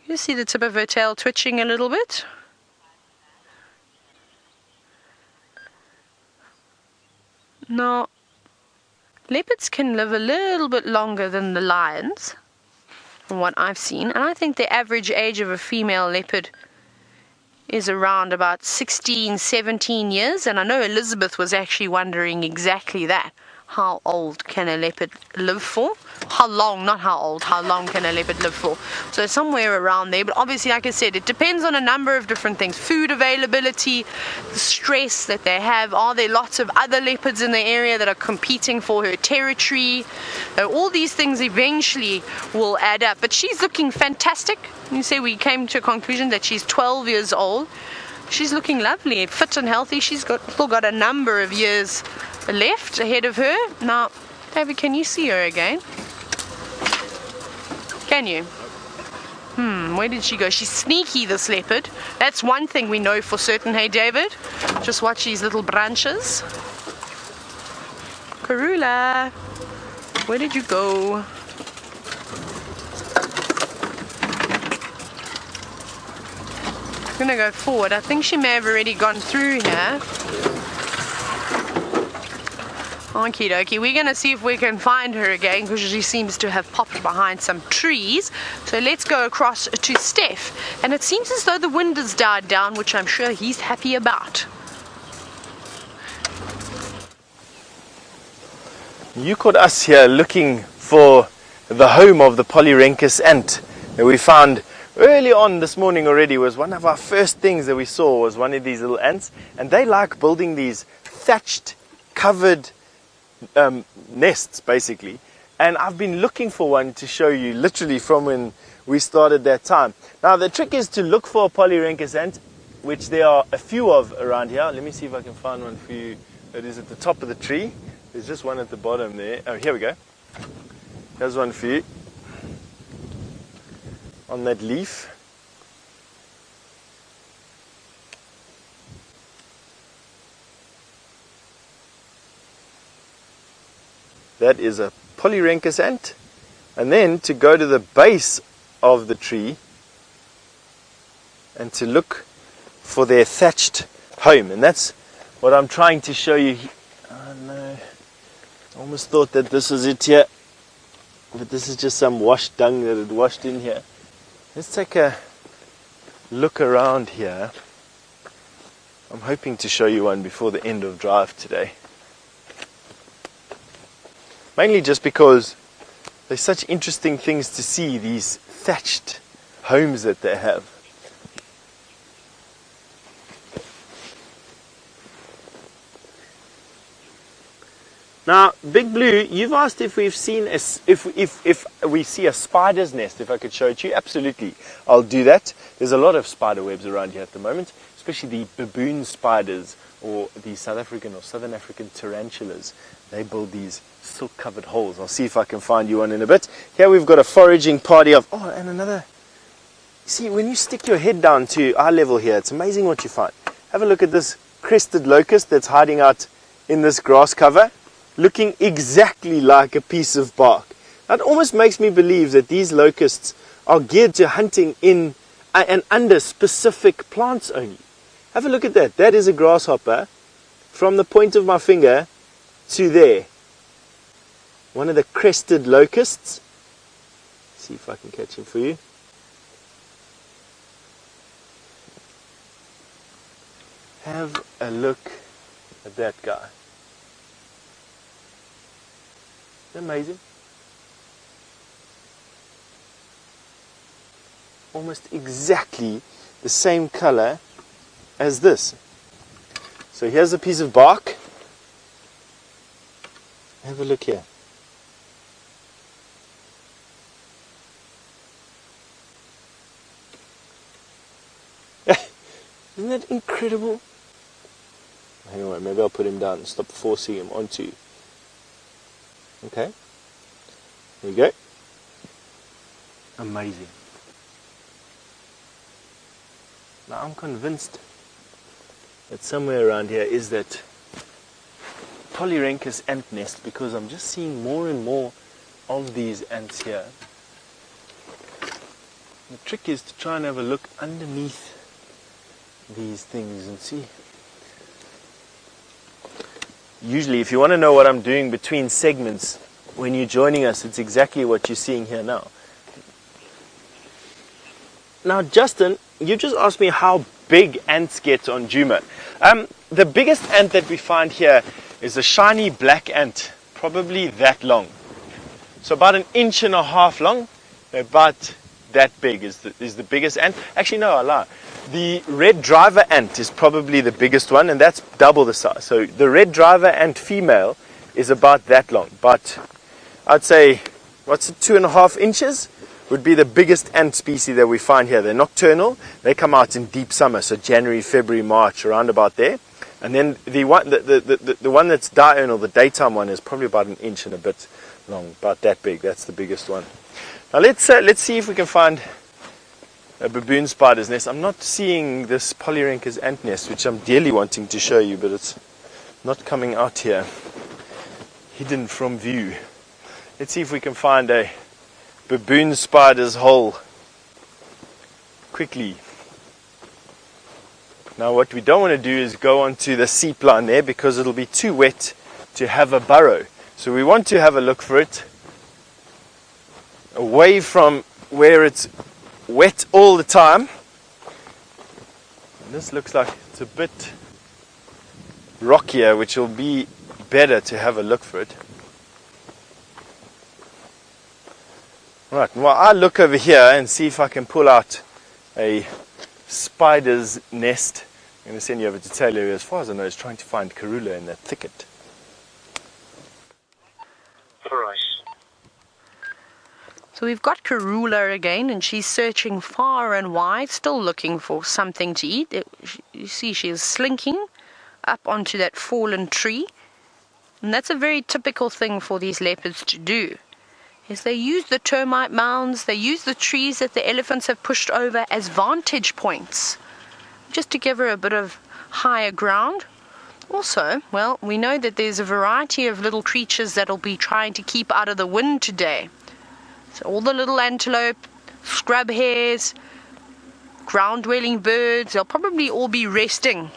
You see the tip of her tail twitching a little bit. Now, leopards can live a little bit longer than the lions, from what I've seen. And I think the average age of a female leopard is around about 16, 17 years. And I know Elizabeth was actually wondering exactly that. How old can a leopard live for? How long, not how old, how long can a leopard live for? So somewhere around there. But obviously, like I said, it depends on a number of different things. Food availability, the stress that they have. Are there lots of other leopards in the area that are competing for her territory? All these things eventually will add up. But she's looking fantastic. You say we came to a conclusion that she's 12 years old. She's looking lovely, fit and healthy. She's still got a number of years left ahead of her. Now, David, can you see her again? Can you? Where did she go? She's sneaky, this leopard. That's one thing we know for certain, hey David? Just watch these little branches. Karula, where did you go? gonna go forward. I think she may have already gone through here. Okie dokie, we're gonna see if we can find her again because she seems to have popped behind some trees. So let's go across to Steph. And it seems as though the wind has died down, which I'm sure he's happy about. You caught us here looking for the home of the Polyrhynchus ant that we found early on this morning already. Was one of our first things that we saw was one of these little ants, and they like building these thatched, covered nests basically, and I've been looking for one to show you literally from when we started that time. Now the trick is to look for a Polyrhynchus ant, which there are a few of around here. Let me see if I can find one for you that is at the top of the tree. There's just one at the bottom there. Oh, here we go. There's one for you on that leaf. That is a Polyrhynchus ant. And then to go to the base of the tree and to look for their thatched home. And that's what I'm trying to show you. Oh no, I almost thought that this was it here. But this is just some washed dung that had washed in here. Let's take a look around here. I'm hoping to show you one before the end of drive today. Mainly just because there's such interesting things to see, these thatched homes that they have. Now, Big Blue, you've asked if we've seen if we see a spider's nest. If I could show it to you, absolutely, I'll do that. There's a lot of spider webs around here at the moment, especially the baboon spiders or the South African or Southern African tarantulas. They build these silk-covered holes. I'll see if I can find you one in a bit. Here we've got a foraging party of, oh, and another. See, when you stick your head down to eye level here, it's amazing what you find. Have a look at this crested locust that's hiding out in this grass cover, looking exactly like a piece of bark. That almost makes me believe that these locusts are geared to hunting in and under specific plants only. Have a look at that. That is a grasshopper from the point of my finger to there. One of the crested locusts. See if I can catch him for you. Have a look at that guy. Isn't that amazing? Almost exactly the same color as this. So here's a piece of bark. Have a look here. Isn't that incredible? Hang on, maybe I'll put him down and stop forcing him onto you. Okay. There you go. Amazing. Now I'm convinced that somewhere around here is that Polyrhynchus ant nest, because I'm just seeing more and more of these ants here. The trick is to try and have a look underneath these things and see. Usually, if you want to know what I'm doing between segments when you're joining us, it's exactly what you're seeing here now. Now, Justin, you just asked me how big ants get on Djuma. The biggest ant that we find here is a shiny black ant, probably that long. So about 1.5 inches long, about that big is the biggest ant. Actually, no, I lie. The red driver ant is probably the biggest one, and that's double the size. So the red driver ant female is about that long. But I'd say, what's it, 2.5 inches would be the biggest ant species that we find here. They're nocturnal. They come out in deep summer, so January, February, March, around about there. And then the one that's diurnal, the daytime one, is probably about 1 inch and a bit long, about that big. That's the biggest one. Now let's see if we can find a baboon spider's nest. I'm not seeing this Polyrhynchus ant nest, which I'm dearly wanting to show you, but it's not coming out here, hidden from view. Let's see if we can find a baboon spider's hole quickly. Now what we don't want to do is go onto the seep line there because it'll be too wet to have a burrow. So we want to have a look for it away from where it's wet all the time. And this looks like it's a bit rockier, which will be better to have a look for it. Right, well, I'll look over here and see if I can pull out a spider's nest. I'm going to send you over to Taylor, who, as far as I know, is trying to find Karula in that thicket. Right. So we've got Karula again, and she's searching far and wide, still looking for something to eat. You see she is slinking up onto that fallen tree. And that's a very typical thing for these leopards to do, is they use the termite mounds, they use the trees that the elephants have pushed over as vantage points, just to give her a bit of higher ground. Also, well, we know that there's a variety of little creatures that'll be trying to keep out of the wind today. So all the little antelope, scrub hares, ground-dwelling birds, they'll probably all be resting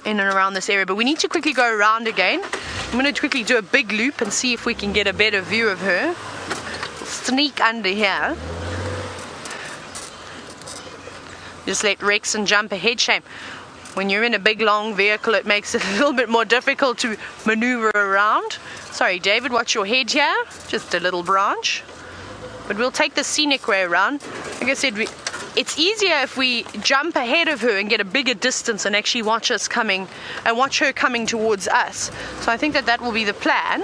in and around this area. But we need to quickly go around again. I'm going to quickly do a big loop and see if we can get a better view of her. Sneak under here. Just let Rexon jump ahead. Shame. When you're in a big long vehicle, it makes it a little bit more difficult to maneuver around. Sorry, David, watch your head here. Just a little branch. But we'll take the scenic way around. Like I said, it's easier if we jump ahead of her and get a bigger distance and actually watch us coming and watch her coming towards us. So I think that will be the plan.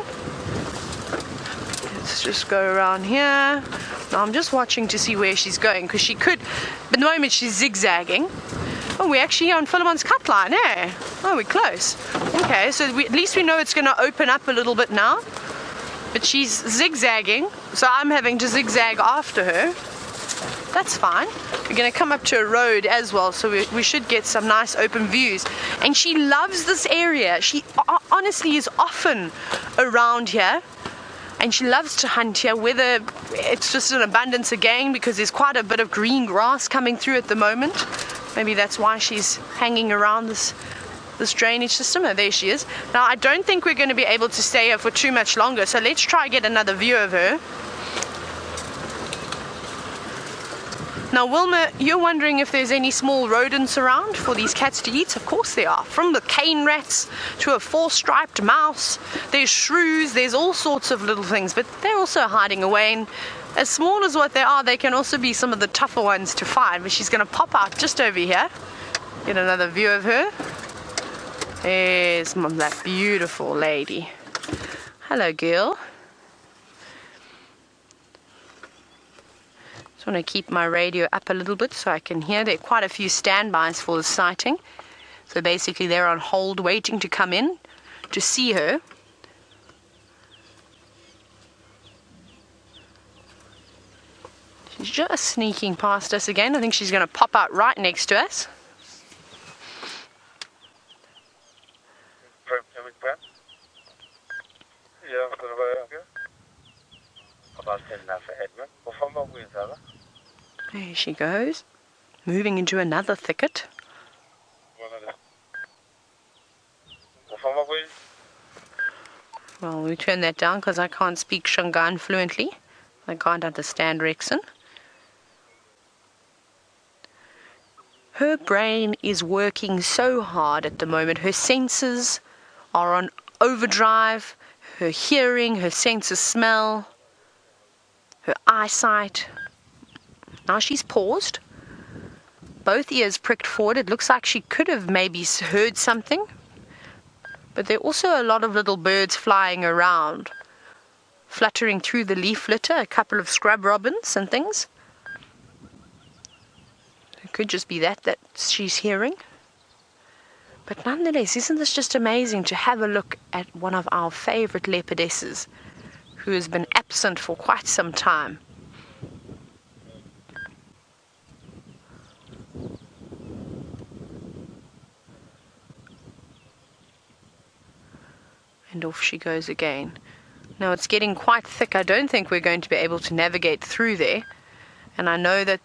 Let's just go around here. Now I'm just watching to see where she's going, because she could, but at the moment she's zigzagging. Oh, we're actually on Philemon's cut line, eh? Oh, we're close. Okay, so at least we know it's going to open up a little bit now. But she's zigzagging, so I'm having to zigzag after her. That's fine. We're going to come up to a road as well, so we should get some nice open views. And she loves this area. She honestly is often around here, and she loves to hunt here, whether it's just an abundance of game because there's quite a bit of green grass coming through at the moment. Maybe that's why she's hanging around this drainage system. Oh, there she is. Now, I don't think we're going to be able to stay here for too much longer, so let's try and get another view of her. Now, Wilma, you're wondering if there's any small rodents around for these cats to eat? Of course there are. From the cane rats to a four-striped mouse, there's shrews, there's all sorts of little things, but they're also hiding away. And as small as what they are, they can also be some of the tougher ones to find. But she's going to pop out just over here. Get another view of her. There's that beautiful lady. Hello, girl. Just want to keep my radio up a little bit so I can hear. There are quite a few standbys for the sighting. So basically they're on hold waiting to come in to see her. She's just sneaking past us again. I think she's going to pop out right next to us. There she goes, moving into another thicket. Well, we turn that down because I can't speak Shangaan fluently. I can't understand Rexon. Her brain is working so hard at the moment. Her senses are on overdrive. Her hearing, her sense of smell, her eyesight. Now she's paused. Both ears pricked forward. It looks like she could have maybe heard something. But there are also a lot of little birds flying around, fluttering through the leaf litter, a couple of scrub robins and things. It could just be that she's hearing. But nonetheless, isn't this just amazing to have a look at one of our favorite leopardesses who has been absent for quite some time? And off she goes again. Now it's getting quite thick. I don't think we're going to be able to navigate through there. And I know that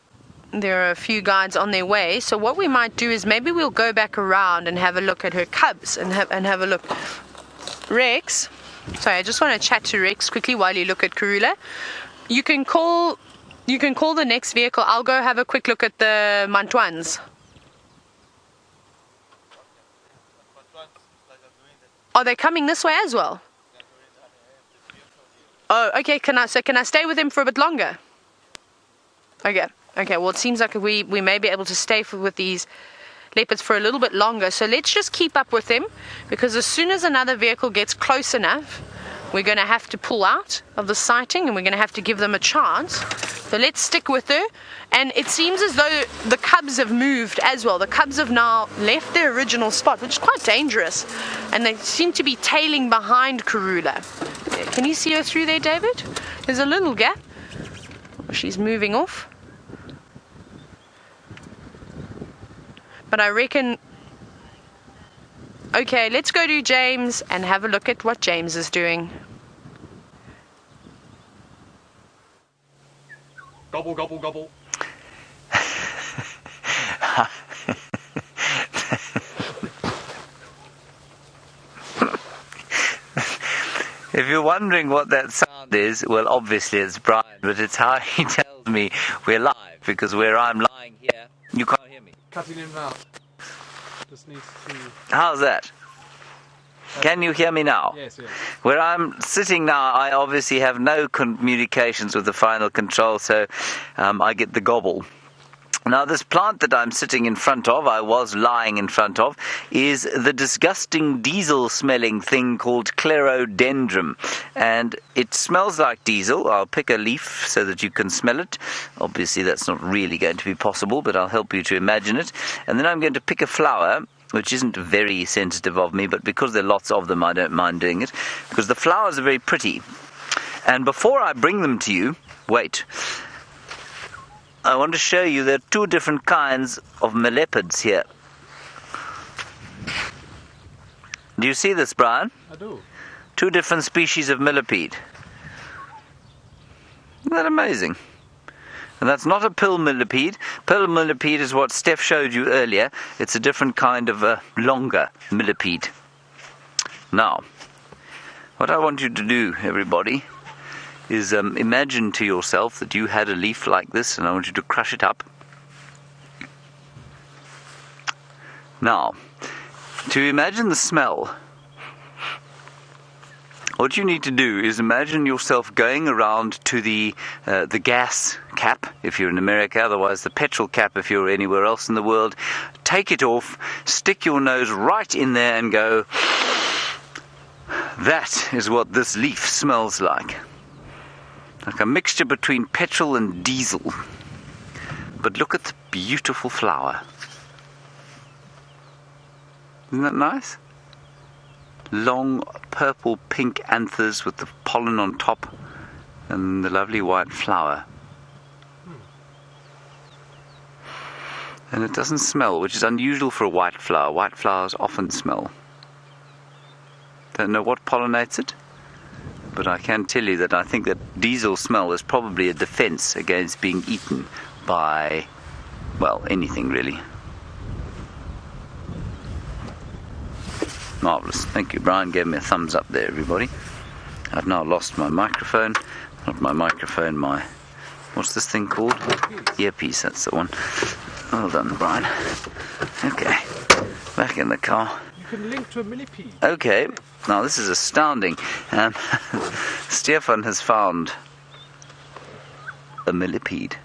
there are a few guides on their way. So what we might do is maybe we'll go back around and have a look at her cubs and have a look. Rex, sorry, I just want to chat to Rex quickly while you look at Karula. You can call the next vehicle. I'll go have a quick look at the Mantuans. Are they coming this way as well? Oh, okay. Can I stay with him for a bit longer? Okay. Well, it seems like we may be able to stay with these leopards for a little bit longer. So let's just keep up with them, because as soon as another vehicle gets close enough, we're going to have to pull out of the sighting and we're going to have to give them a chance. So let's stick with her. And it seems as though the cubs have moved as well. The cubs have now left their original spot, which is quite dangerous. And they seem to be tailing behind Karula. Can you see her through there, David? There's a little gap. She's moving off. But I reckon... Okay, let's go to James and have a look at what James is doing. Gobble, gobble, gobble. If you're wondering what that sound is, well, obviously it's Brian, but it's how he tells me we're live, because where I'm lying here, you can't hear me. Cutting him out. Just needs to... How's that? Can you hear me now? Yes. Where I'm sitting now, I obviously have no communications with the final control, so I get the gobble. Now, this plant that I'm sitting in front of, I was lying in front of, is the disgusting diesel-smelling thing called Clerodendrum. And it smells like diesel. I'll pick a leaf so that you can smell it. Obviously, that's not really going to be possible, but I'll help you to imagine it. And then I'm going to pick a flower, which isn't very sensitive of me, but because there are lots of them, I don't mind doing it, because the flowers are very pretty. And before I bring them to you, wait, I want to show you there are two different kinds of melepids here. Do you see this, Brian? I do. Two different species of millipede. Isn't that amazing? And that's not a pill millipede. Pill millipede is what Steph showed you earlier. It's a different kind of longer millipede. Now, what I want you to do, everybody, is imagine to yourself that you had a leaf like this, and I want you to crush it up. Now, to imagine the smell, what you need to do is imagine yourself going around to the gas cap, if you're in America, otherwise the petrol cap if you're anywhere else in the world. Take it off, stick your nose right in there and go, that is what this leaf smells like. Like a mixture between petrol and diesel. But look at the beautiful flower. Isn't that nice? Long purple pink anthers with the pollen on top and the lovely white flower. And it doesn't smell, which is unusual for a white flower. White flowers often smell. Don't know what pollinates it, but I can tell you that I think that diesel smell is probably a defense against being eaten by, well, anything really. Marvellous. Thank you. Brian gave me a thumbs up there, everybody. I've now lost my microphone. Not my microphone, my... What's this thing called? Earpiece, that's the one. Well done, Brian. Okay. Back in the car. You can link to a millipede. Okay. Now, this is astounding. Stefan has found a millipede.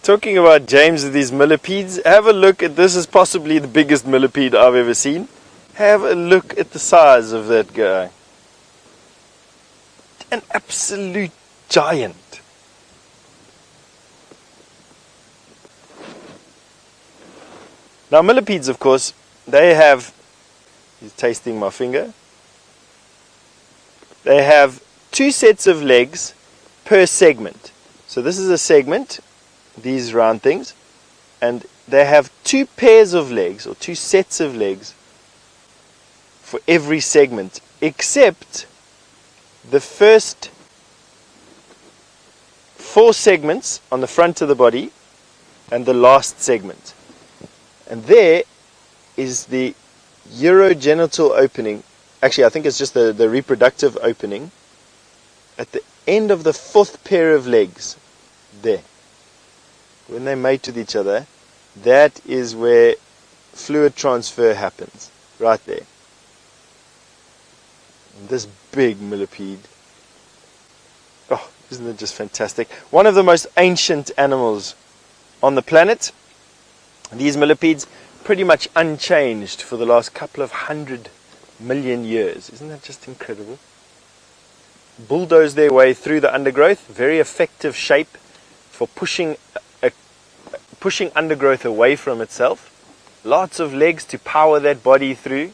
Talking about James with these millipedes, have a look at this. Is possibly the biggest millipede I've ever seen. Have a look at the size of that guy. An absolute giant. Now millipedes, of course, they have, he's tasting my finger, they have two sets of legs per segment. So this is a segment, these round things, and they have two pairs of legs or two sets of legs for every segment, except the first 4 segments on the front of the body and the last segment. And there is the urogenital opening. Actually, I think it's just the reproductive opening at the end of the 4th pair of legs. There. When they mate with each other, that is where fluid transfer happens. Right there. And this big millipede. Oh, isn't it just fantastic? One of the most ancient animals on the planet. These millipedes pretty much unchanged for the last couple of 100 million years. Isn't that just incredible? Bulldoze their way through the undergrowth. Very effective shape for pushing undergrowth away from itself. Lots of legs to power that body through.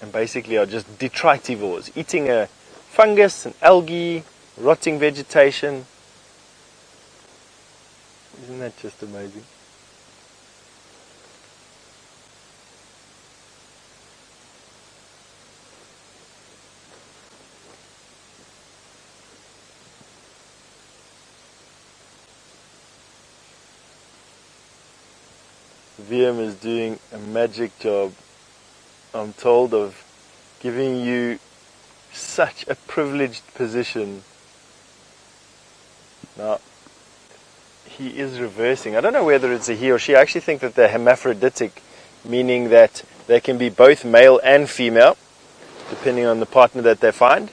And basically are just detritivores, eating a fungus and algae, rotting vegetation. Isn't that just amazing? VM is doing a magic job, I'm told, of giving you such a privileged position. Now, he is reversing. I don't know whether it's a he or she. I actually think that they're hermaphroditic, meaning that they can be both male and female, depending on the partner that they find.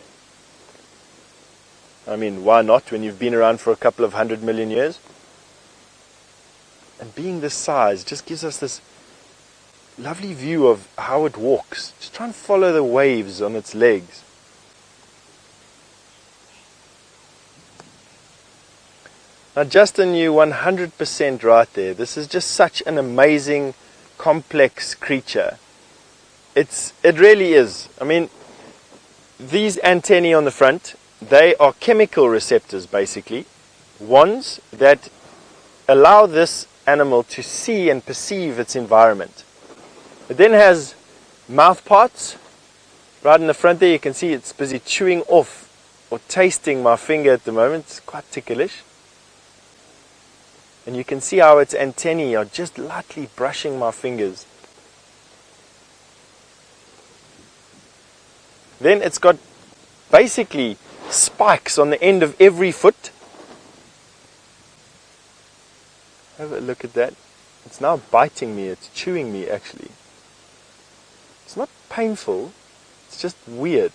I mean, why not when you've been around for a couple of 100 million years? And being this size just gives us this lovely view of how it walks. Just try and follow the waves on its legs. Now Justin, you 100% right there. This is just such an amazing, complex creature. It really is. I mean, these antennae on the front, they are chemical receptors basically. Wands that allow this animal to see and perceive its environment. It then has mouth parts. Right in the front there you can see it's busy chewing off or tasting my finger at the moment. It's quite ticklish. And you can see how its antennae are just lightly brushing my fingers. Then it's got basically spikes on the end of every foot. Have a look at that. It's now biting me. It's chewing me actually. It's not painful. It's just weird.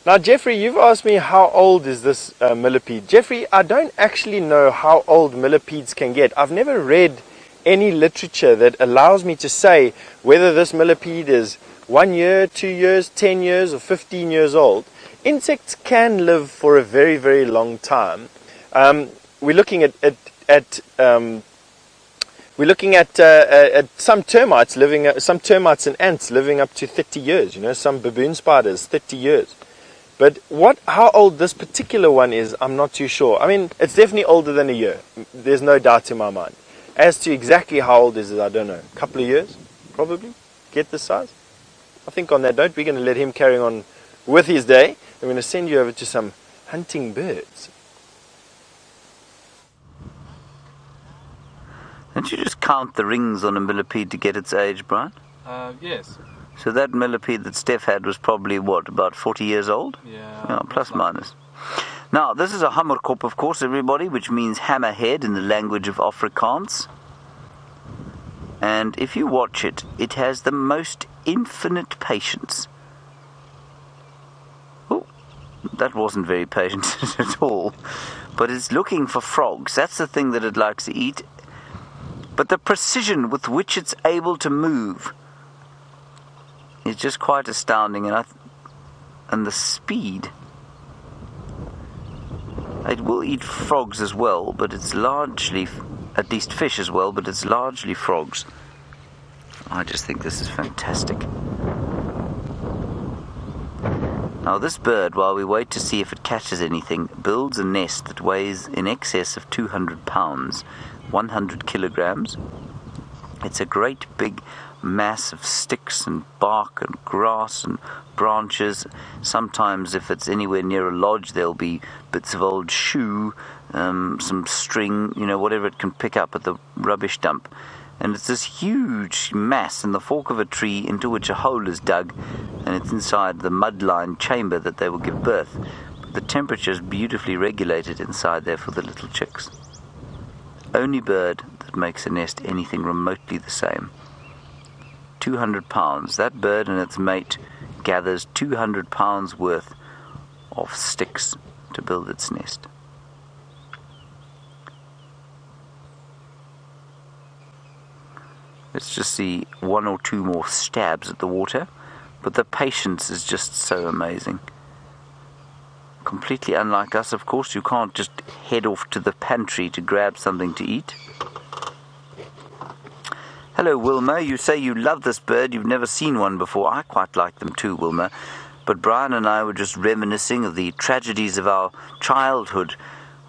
Now Jeffrey, you've asked me how old is this millipede. Jeffrey, I don't actually know how old millipedes can get. I've never read any literature that allows me to say whether this millipede is 1 year, 2 years, 10 years or 15 years old. Insects can live for a very, very long time. We're looking at some termites and ants living up to 30 years. You know, some baboon spiders 30 years. But how old this particular one is, I'm not too sure. I mean, it's definitely older than a year. There's no doubt in my mind. As to exactly how old is it, I don't know. A couple of years, probably. Get this size. I think on that note, we're going to let him carry on with his day. I'm going to send you over to some hunting birds. Don't you just count the rings on a millipede to get its age, Brian? Yes. So that millipede that Steph had was probably, what, about 40 years old? Yeah. Plus minus. Now, this is a hammerkop, of course, everybody, which means hammerhead in the language of Afrikaans. And if you watch it, it has the most infinite patience. Oh, that wasn't very patient at all. But it's looking for frogs. That's the thing that it likes to eat. But the precision with which it's able to move is just quite astounding, and the speed. It will eat frogs as well, but it's largely, at least fish as well, but it's largely frogs. I just think this is fantastic. Now this bird, while we wait to see if it catches anything, builds a nest that weighs in excess of 200 pounds, 100 kilograms. It's a great big mass of sticks and bark and grass and branches. Sometimes if it's anywhere near a lodge, there'll be bits of old shoe, some string, whatever it can pick up at the rubbish dump. And it's this huge mass in the fork of a tree into which a hole is dug, and it's inside the mud-lined chamber that they will give birth. But the temperature is beautifully regulated inside there for the little chicks. Only bird that makes a nest anything remotely the same. 200 pounds. That bird and its mate gathers 200 pounds worth of sticks to build its nest. Let's just see one or two more stabs at the water, but the patience is just so amazing. Completely unlike us, of course. You can't just head off to the pantry to grab something to eat. Hello, Wilma. You say you love this bird. You've never seen one before. I quite like them too, Wilma. But Brian and I were just reminiscing of the tragedies of our childhood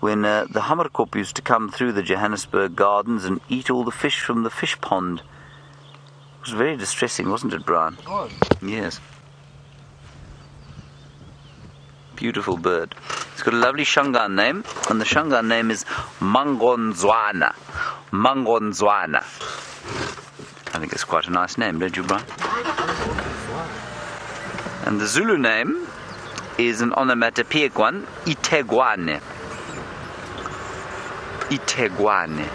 when the Hammerkop used to come through the Johannesburg gardens and eat all the fish from the fish pond. It was very distressing, wasn't it, Brian? Oh. Yes. Beautiful bird. It's got a lovely Shangaan name, and the Shangaan name is Mangonzwana. Mangonzwana. I think it's quite a nice name, don't you, Brian? And the Zulu name is an onomatopoeic one, Itegwane. Itegwane.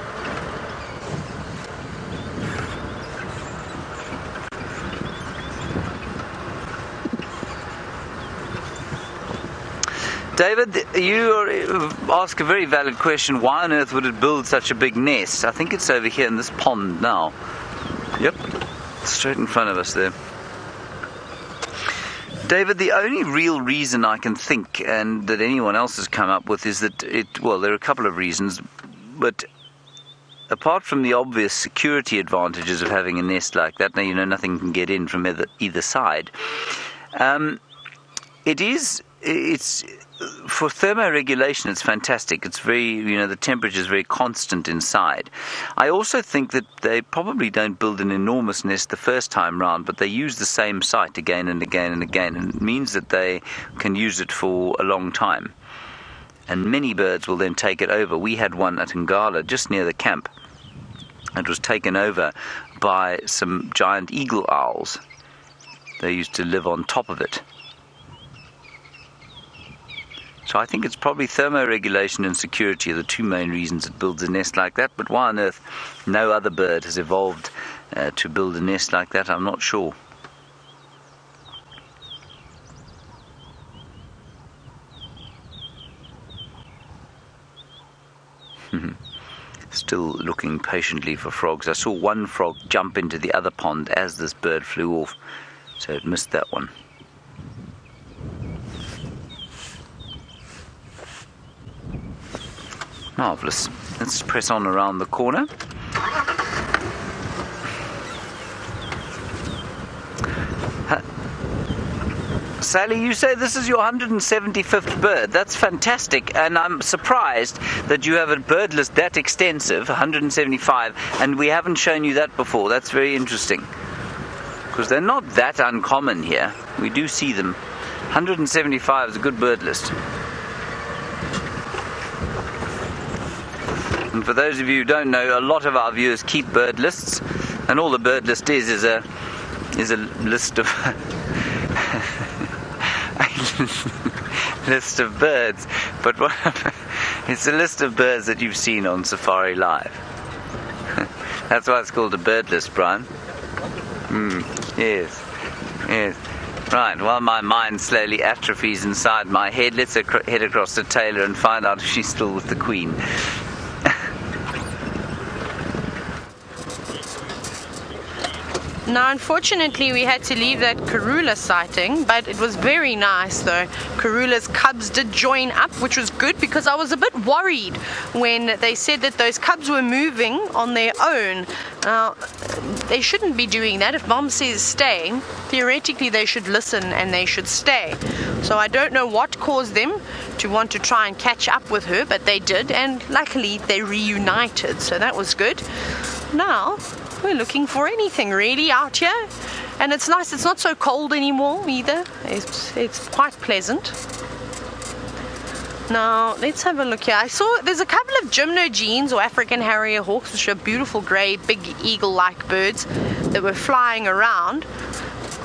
David, you ask a very valid question. Why on earth would it build such a big nest? I think it's over here in this pond now. Yep, straight in front of us there. David, the only real reason I can think, and that anyone else has come up with, is that there are a couple of reasons, but apart from the obvious security advantages of having a nest like that, now nothing can get in from either side, it's for thermoregulation, it's fantastic. It's very, the temperature is very constant inside. I also think that they probably don't build an enormous nest the first time round, but they use the same site again and again and again, and it means that they can use it for a long time. And many birds will then take it over. We had one at Ngala, just near the camp. It was taken over by some giant eagle owls. They used to live on top of it. So I think it's probably thermoregulation and security are the two main reasons it builds a nest like that. But why on earth no other bird has evolved to build a nest like that, I'm not sure. Still looking patiently for frogs. I saw one frog jump into the other pond as this bird flew off, so it missed that one. Marvellous. Let's press on around the corner. Sally, you say this is your 175th bird. That's fantastic, and I'm surprised that you have a bird list that extensive, 175, and we haven't shown you that before. That's very interesting, because they're not that uncommon here. We do see them. 175 is a good bird list. And for those of you who don't know, a lot of our viewers keep bird lists, and all the bird list is a list of list of birds. But it's a list of birds that you've seen on Safari Live. That's why it's called a bird list, Brian. Yes. Right, while my mind slowly atrophies inside my head, let's head across to Taylor and find out if she's still with the Queen. Now, unfortunately, we had to leave that Karula sighting, but it was very nice, though. Karula's cubs did join up, which was good, because I was a bit worried when they said that those cubs were moving on their own. Now, they shouldn't be doing that. If Mom says stay, theoretically they should listen and they should stay. So I don't know what caused them to want to try and catch up with her, but they did, and luckily they reunited, so that was good. Now, we're looking for anything really out here. And it's nice, it's not so cold anymore either. It's quite pleasant. Now, let's have a look here. I saw there's a couple of gymnogenes or African harrier hawks, which are beautiful grey, big eagle-like birds that were flying around.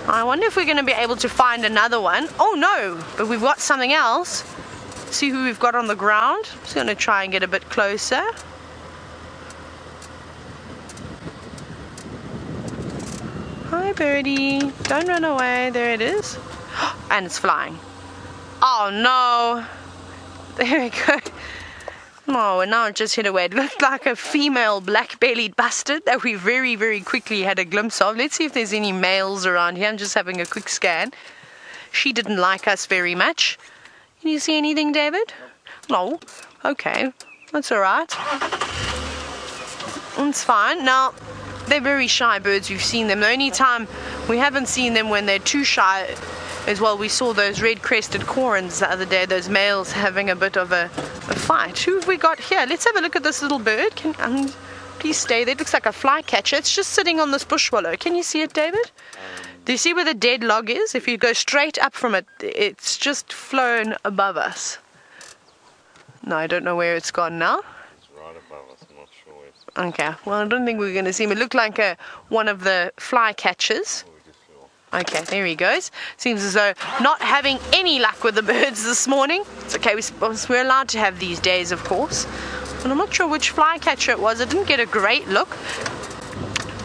I wonder if we're going to be able to find another one. Oh no, but we've got something else. See who we've got on the ground. Just going to try and get a bit closer. Hi birdie, don't run away. There it is. And it's flying. Oh no. There we go. Oh, and now it just hit away. It looked like a female black-bellied bustard that we very, very quickly had a glimpse of. Let's see if there's any males around here. I'm just having a quick scan. She didn't like us very much. Can you see anything, David? No. Okay. That's all right. It's fine. Now, they're very shy birds. We've seen them. The only time we haven't seen them when they're too shy is, well, we saw those red-crested corns the other day, those males having a bit of a fight. Who have we got here? Let's have a look at this little bird. Please stay there. It looks like a flycatcher. It's just sitting on this bush swallow. Can you see it, David? Do you see where the dead log is? If you go straight up from it, it's just flown above us. No, I don't know where it's gone now. It's right above us. I'm not sure where it's... Okay, well, I don't think we're going to see him. It looked like one of the flycatchers. Okay, there he goes. Seems as though not having any luck with the birds this morning. It's okay, we're allowed to have these days, of course. And I'm not sure which flycatcher it was. I didn't get a great look,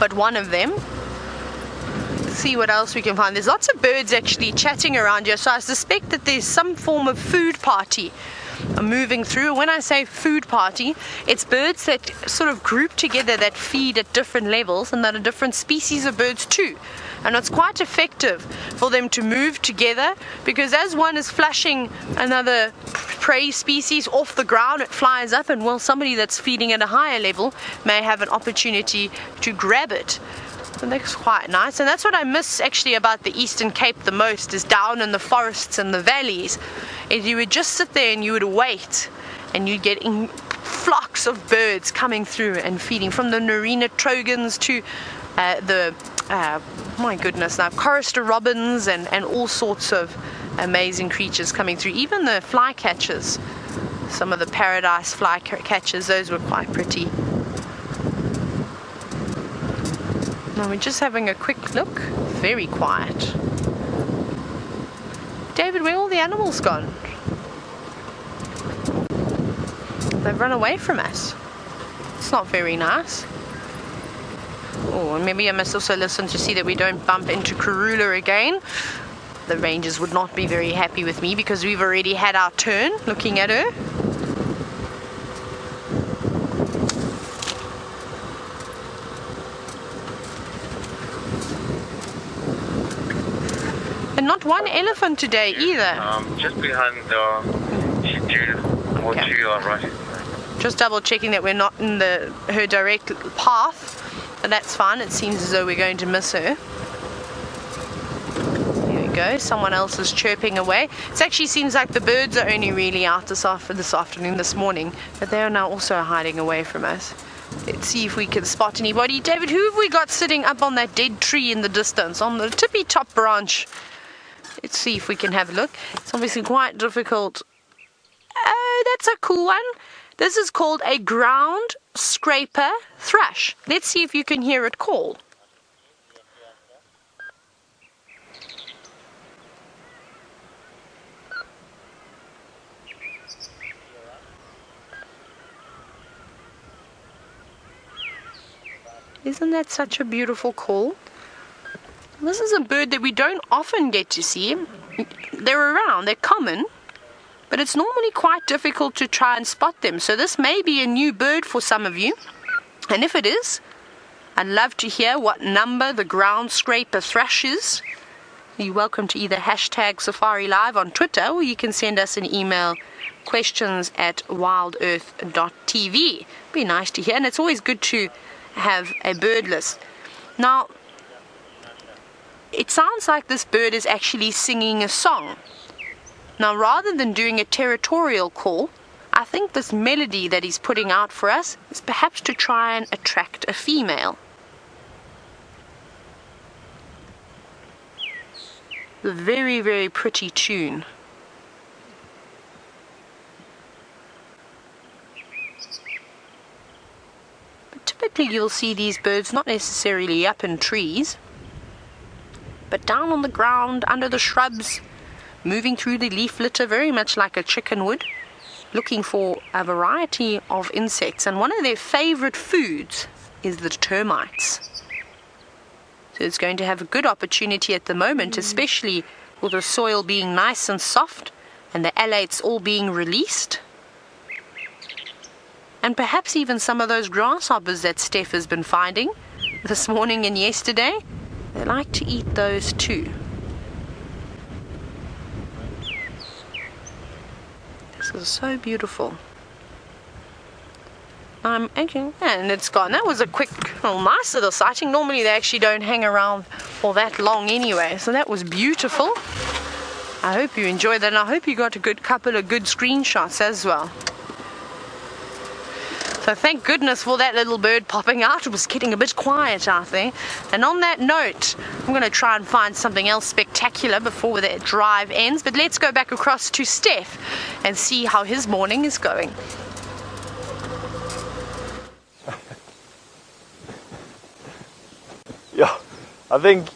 but one of them. Let's see what else we can find. There's lots of birds actually chatting around here, so I suspect that there's some form of food party moving through. When I say food party, it's birds that sort of group together that feed at different levels and that are different species of birds too. And it's quite effective for them to move together, because as one is flushing another prey species off the ground, it flies up, and well, somebody that's feeding at a higher level may have an opportunity to grab it. And that's quite nice. And that's what I miss actually about the Eastern Cape the most, is down in the forests and the valleys, is you would just sit there and you would wait, and you'd get flocks of birds coming through and feeding, from the Narina trogons to my goodness, now chorister robins and all sorts of amazing creatures coming through. Even the flycatchers, some of the paradise flycatchers, those were quite pretty. Now we're just having a quick look. Very quiet. David, where are all the animals gone? They've run away from us. It's not very nice. Oh, and maybe I must also listen to see that we don't bump into Karula again. The rangers would not be very happy with me, because we've already had our turn looking at her. And not one elephant today either. Just behind the Cheetah, or to your right. Just double checking that we're not in her direct path. But that's fine. It seems as though we're going to miss her. There we go. Someone else is chirping away. It actually seems like the birds are only really out this morning, but they are now also hiding away from us. Let's see if we can spot anybody. David, who have we got sitting up on that dead tree in the distance, on the tippy top branch? Let's see if we can have a look. It's obviously quite difficult. Oh, that's a cool one. This is called a ground scraper thrush. Let's see if you can hear it call. Isn't that such a beautiful call? This is a bird that we don't often get to see. They're around, they're common, but it's normally quite difficult to try and spot them. So this may be a new bird for some of you. And if it is, I'd love to hear what number the ground scraper thrush is. You're welcome to either hashtag Safari Live on Twitter, or you can send us an email, questions@WildEarthTV. Be nice to hear, and it's always good to have a bird list. Now, it sounds like this bird is actually singing a song. Now, rather than doing a territorial call, I think this melody that he's putting out for us is perhaps to try and attract a female. A very, very pretty tune. But typically you'll see these birds not necessarily up in trees, but down on the ground, under the shrubs, moving through the leaf litter, very much like a chicken would, looking for a variety of insects. And one of their favorite foods is the termites. So it's going to have a good opportunity at the moment, especially with the soil being nice and soft and the alates all being released. And perhaps even some of those grasshoppers that Steph has been finding this morning and yesterday. They like to eat those too. This is so beautiful. Okay, and it's gone. That was a quick, nice little sighting. Normally they actually don't hang around for that long anyway. So that was beautiful. I hope you enjoyed that, and I hope you got a good couple of good screenshots as well. So thank goodness for that little bird popping out. It was getting a bit quiet out there. And on that note, I'm going to try and find something else spectacular before that drive ends. But let's go back across to Steph and see how his morning is going. Yeah, I think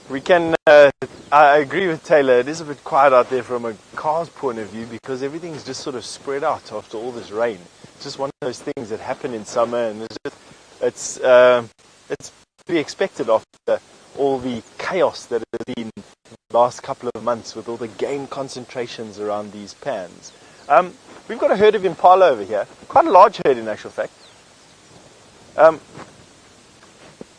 we can, I agree with Taylor, it is a bit quiet out there from a car's point of view because everything's just sort of spread out after all this rain. It's just one of those things that happen in summer, and it's to be expected after all the chaos that has been the last couple of months with all the game concentrations around these pans. We've got a herd of impala over here, quite a large herd in actual fact.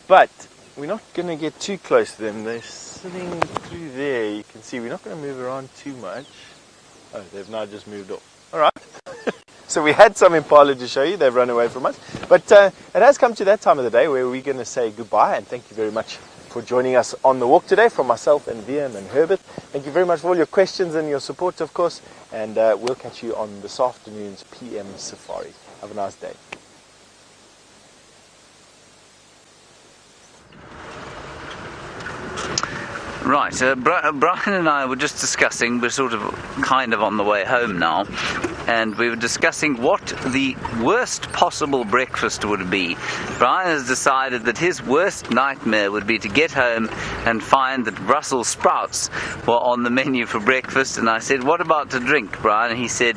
But we're not going to get too close to them. They're sitting through there. You can see we're not going to move around too much. Oh, they've now just moved off. All right. So we had some impala to show you. They've run away from us. But it has come to that time of the day where we're going to say goodbye. And thank you very much for joining us on the walk today from myself and Liam and Herbert. Thank you very much for all your questions and your support, of course. And we'll catch you on this afternoon's PM Safari. Have a nice day. Right, Brian and I were just discussing, we're sort of kind of on the way home now, and we were discussing what the worst possible breakfast would be. Brian has decided that his worst nightmare would be to get home and find that Brussels sprouts were on the menu for breakfast, and I said, what about to drink, Brian? And he said,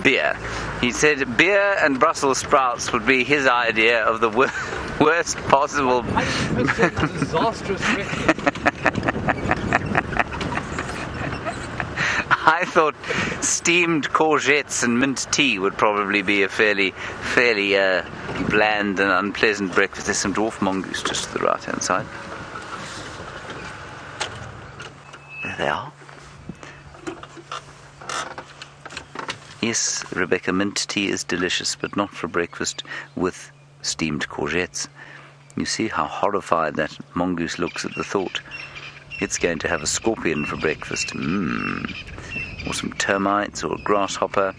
beer. He said beer and Brussels sprouts would be his idea of the worst possible... disastrous I thought steamed courgettes and mint tea would probably be a fairly bland and unpleasant breakfast. There's some dwarf mongoose just to the right hand side. There they are. Yes, Rebecca, mint tea is delicious, but not for breakfast with steamed courgettes. You see how horrified that mongoose looks at the thought. It's going to have a scorpion for breakfast. Or some termites or a grasshopper.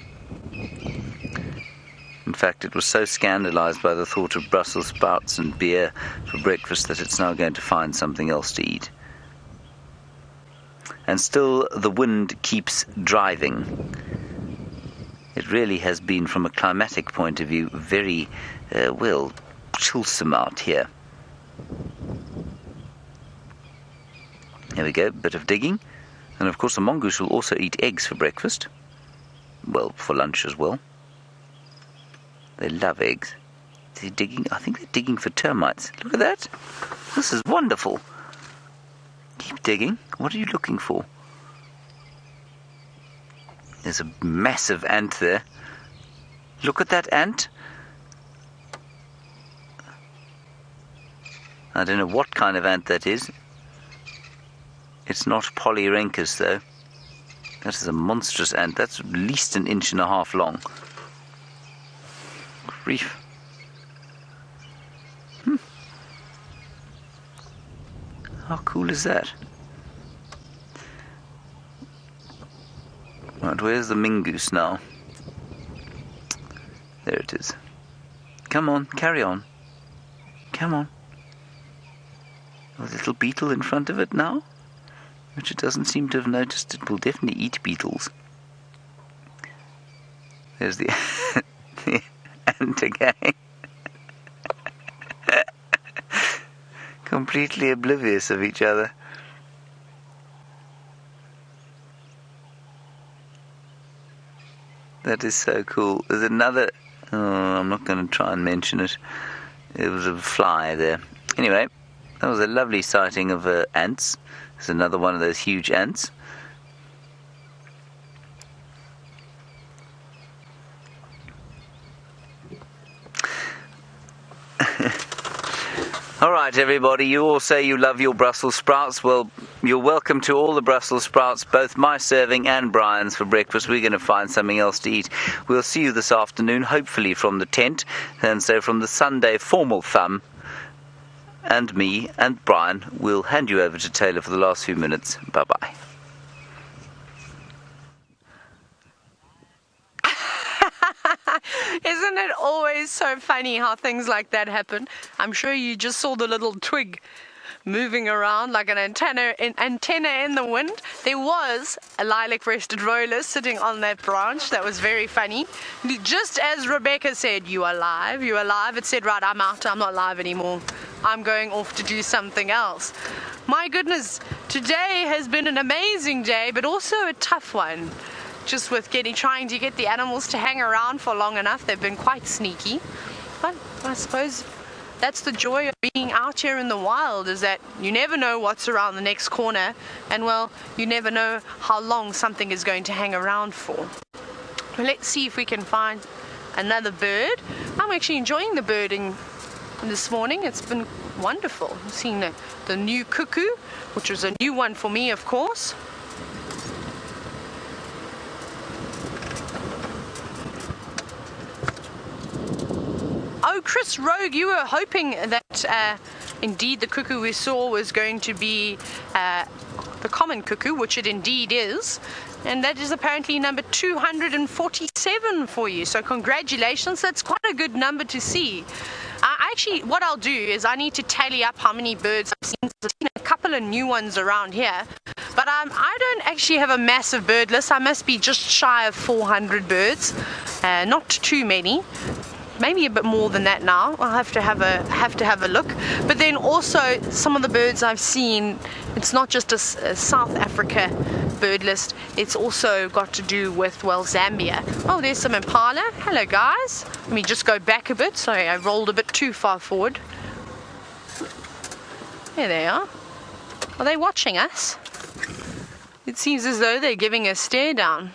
In fact, it was so scandalized by the thought of Brussels sprouts and beer for breakfast that it's now going to find something else to eat. And still the wind keeps driving. It really has been, from a climatic point of view, very, chillsome out here. There we go, bit of digging. And of course the mongoose will also eat eggs for breakfast. Well, for lunch as well. They love eggs. Is he digging? I think they're digging for termites. Look at that. This is wonderful. Keep digging. What are you looking for? There's a massive ant there. Look at that ant. I don't know what kind of ant that is. It's not Polyrhynchus though. That is a monstrous ant. That's at least 1.5 inches long. Grief. How cool is that? Right, where's the mingoose now? There it is. Come on, carry on. Come on. A little beetle in front of it now? which it doesn't seem to have noticed it will definitely eat beetles. There's the, the ant again. Completely oblivious of each other. That is so cool. There's another... Oh, I'm not going to try and mention it. It was a fly there. Anyway, that was a lovely sighting of ants. There's another one of those huge ants. Alright everybody, you all say you love your Brussels sprouts. Well, you're welcome to all the Brussels sprouts, both my serving and Brian's for breakfast. We're going to find something else to eat. We'll see you this afternoon, hopefully from the tent. And so from the Sunday formal thumb, and me and Brian will hand you over to Taylor for the last few minutes. Bye-bye. Isn't it always so funny how things like that happen? I'm sure you just saw the little twig moving around like an antenna in the wind. There was a lilac-breasted roller sitting on that branch. That was very funny. Just as Rebecca said, you are live, you are live. It said, right, I'm out, I'm not live anymore. I'm going off to do something else. My goodness, today has been an amazing day, but also a tough one. Just with trying to get the animals to hang around for long enough. They've been quite sneaky. But I suppose that's the joy of being out here in the wild, is that you never know what's around the next corner, and well, you never know how long something is going to hang around for. Well, let's see if we can find another bird. I'm actually enjoying the birding this morning. It's been wonderful. I'm seeing the new cuckoo, which was a new one for me, of course. Oh, Chris Rogue, you were hoping that indeed the cuckoo we saw was going to be the common cuckoo, which it indeed is. And that is apparently number 247 for you. So congratulations, that's quite a good number to see. Actually, what I'll do is I need to tally up how many birds I've seen. I've seen a couple of new ones around here. But I don't actually have a massive bird list. I must be just shy of 400 birds. Not too many. Maybe a bit more than that now. I'll have to have a look. But then also some of the birds I've seen, it's not just a South Africa bird list, it's also got to do with, well, Zambia. Oh, there's some impala. Hello guys. Let me just go back a bit. Sorry, I rolled a bit too far forward. There they are. Are they watching us? It seems as though they're giving a stare down.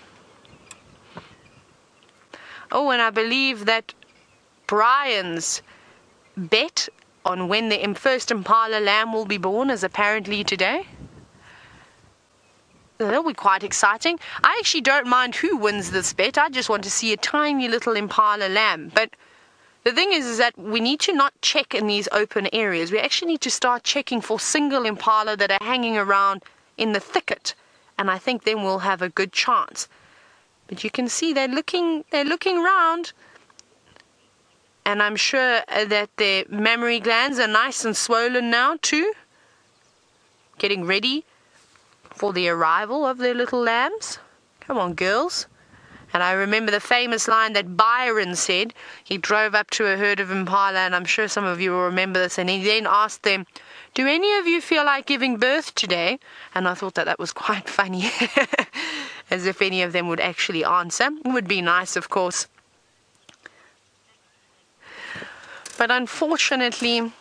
Oh, and I believe that Brian's bet on when the first impala lamb will be born is apparently today. That'll be quite exciting. I actually don't mind who wins this bet. I just want to see a tiny little impala lamb. But the thing is that we need to not check in these open areas. We actually need to start checking for single impala that are hanging around in the thicket. And I think then we'll have a good chance. But you can see they're looking round. And I'm sure that their mammary glands are nice and swollen now too. Getting ready for the arrival of their little lambs. Come on, girls. And I remember the famous line that Byron said. He drove up to a herd of impala, and I'm sure some of you will remember this, and he then asked them, do any of you feel like giving birth today? And I thought that was quite funny. As if any of them would actually answer. It would be nice, of course. But unfortunately,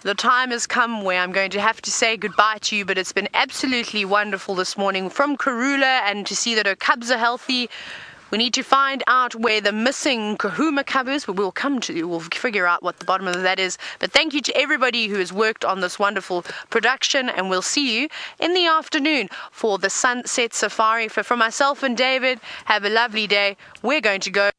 the time has come where I'm going to have to say goodbye to you, but it's been absolutely wonderful this morning from Karula, and to see that her cubs are healthy. We need to find out where the missing kahuma cub is, but we'll figure out what the bottom of that is. But thank you to everybody who has worked on this wonderful production, and we'll see you in the afternoon for the Sunset Safari. From myself and David, have a lovely day. We're going to go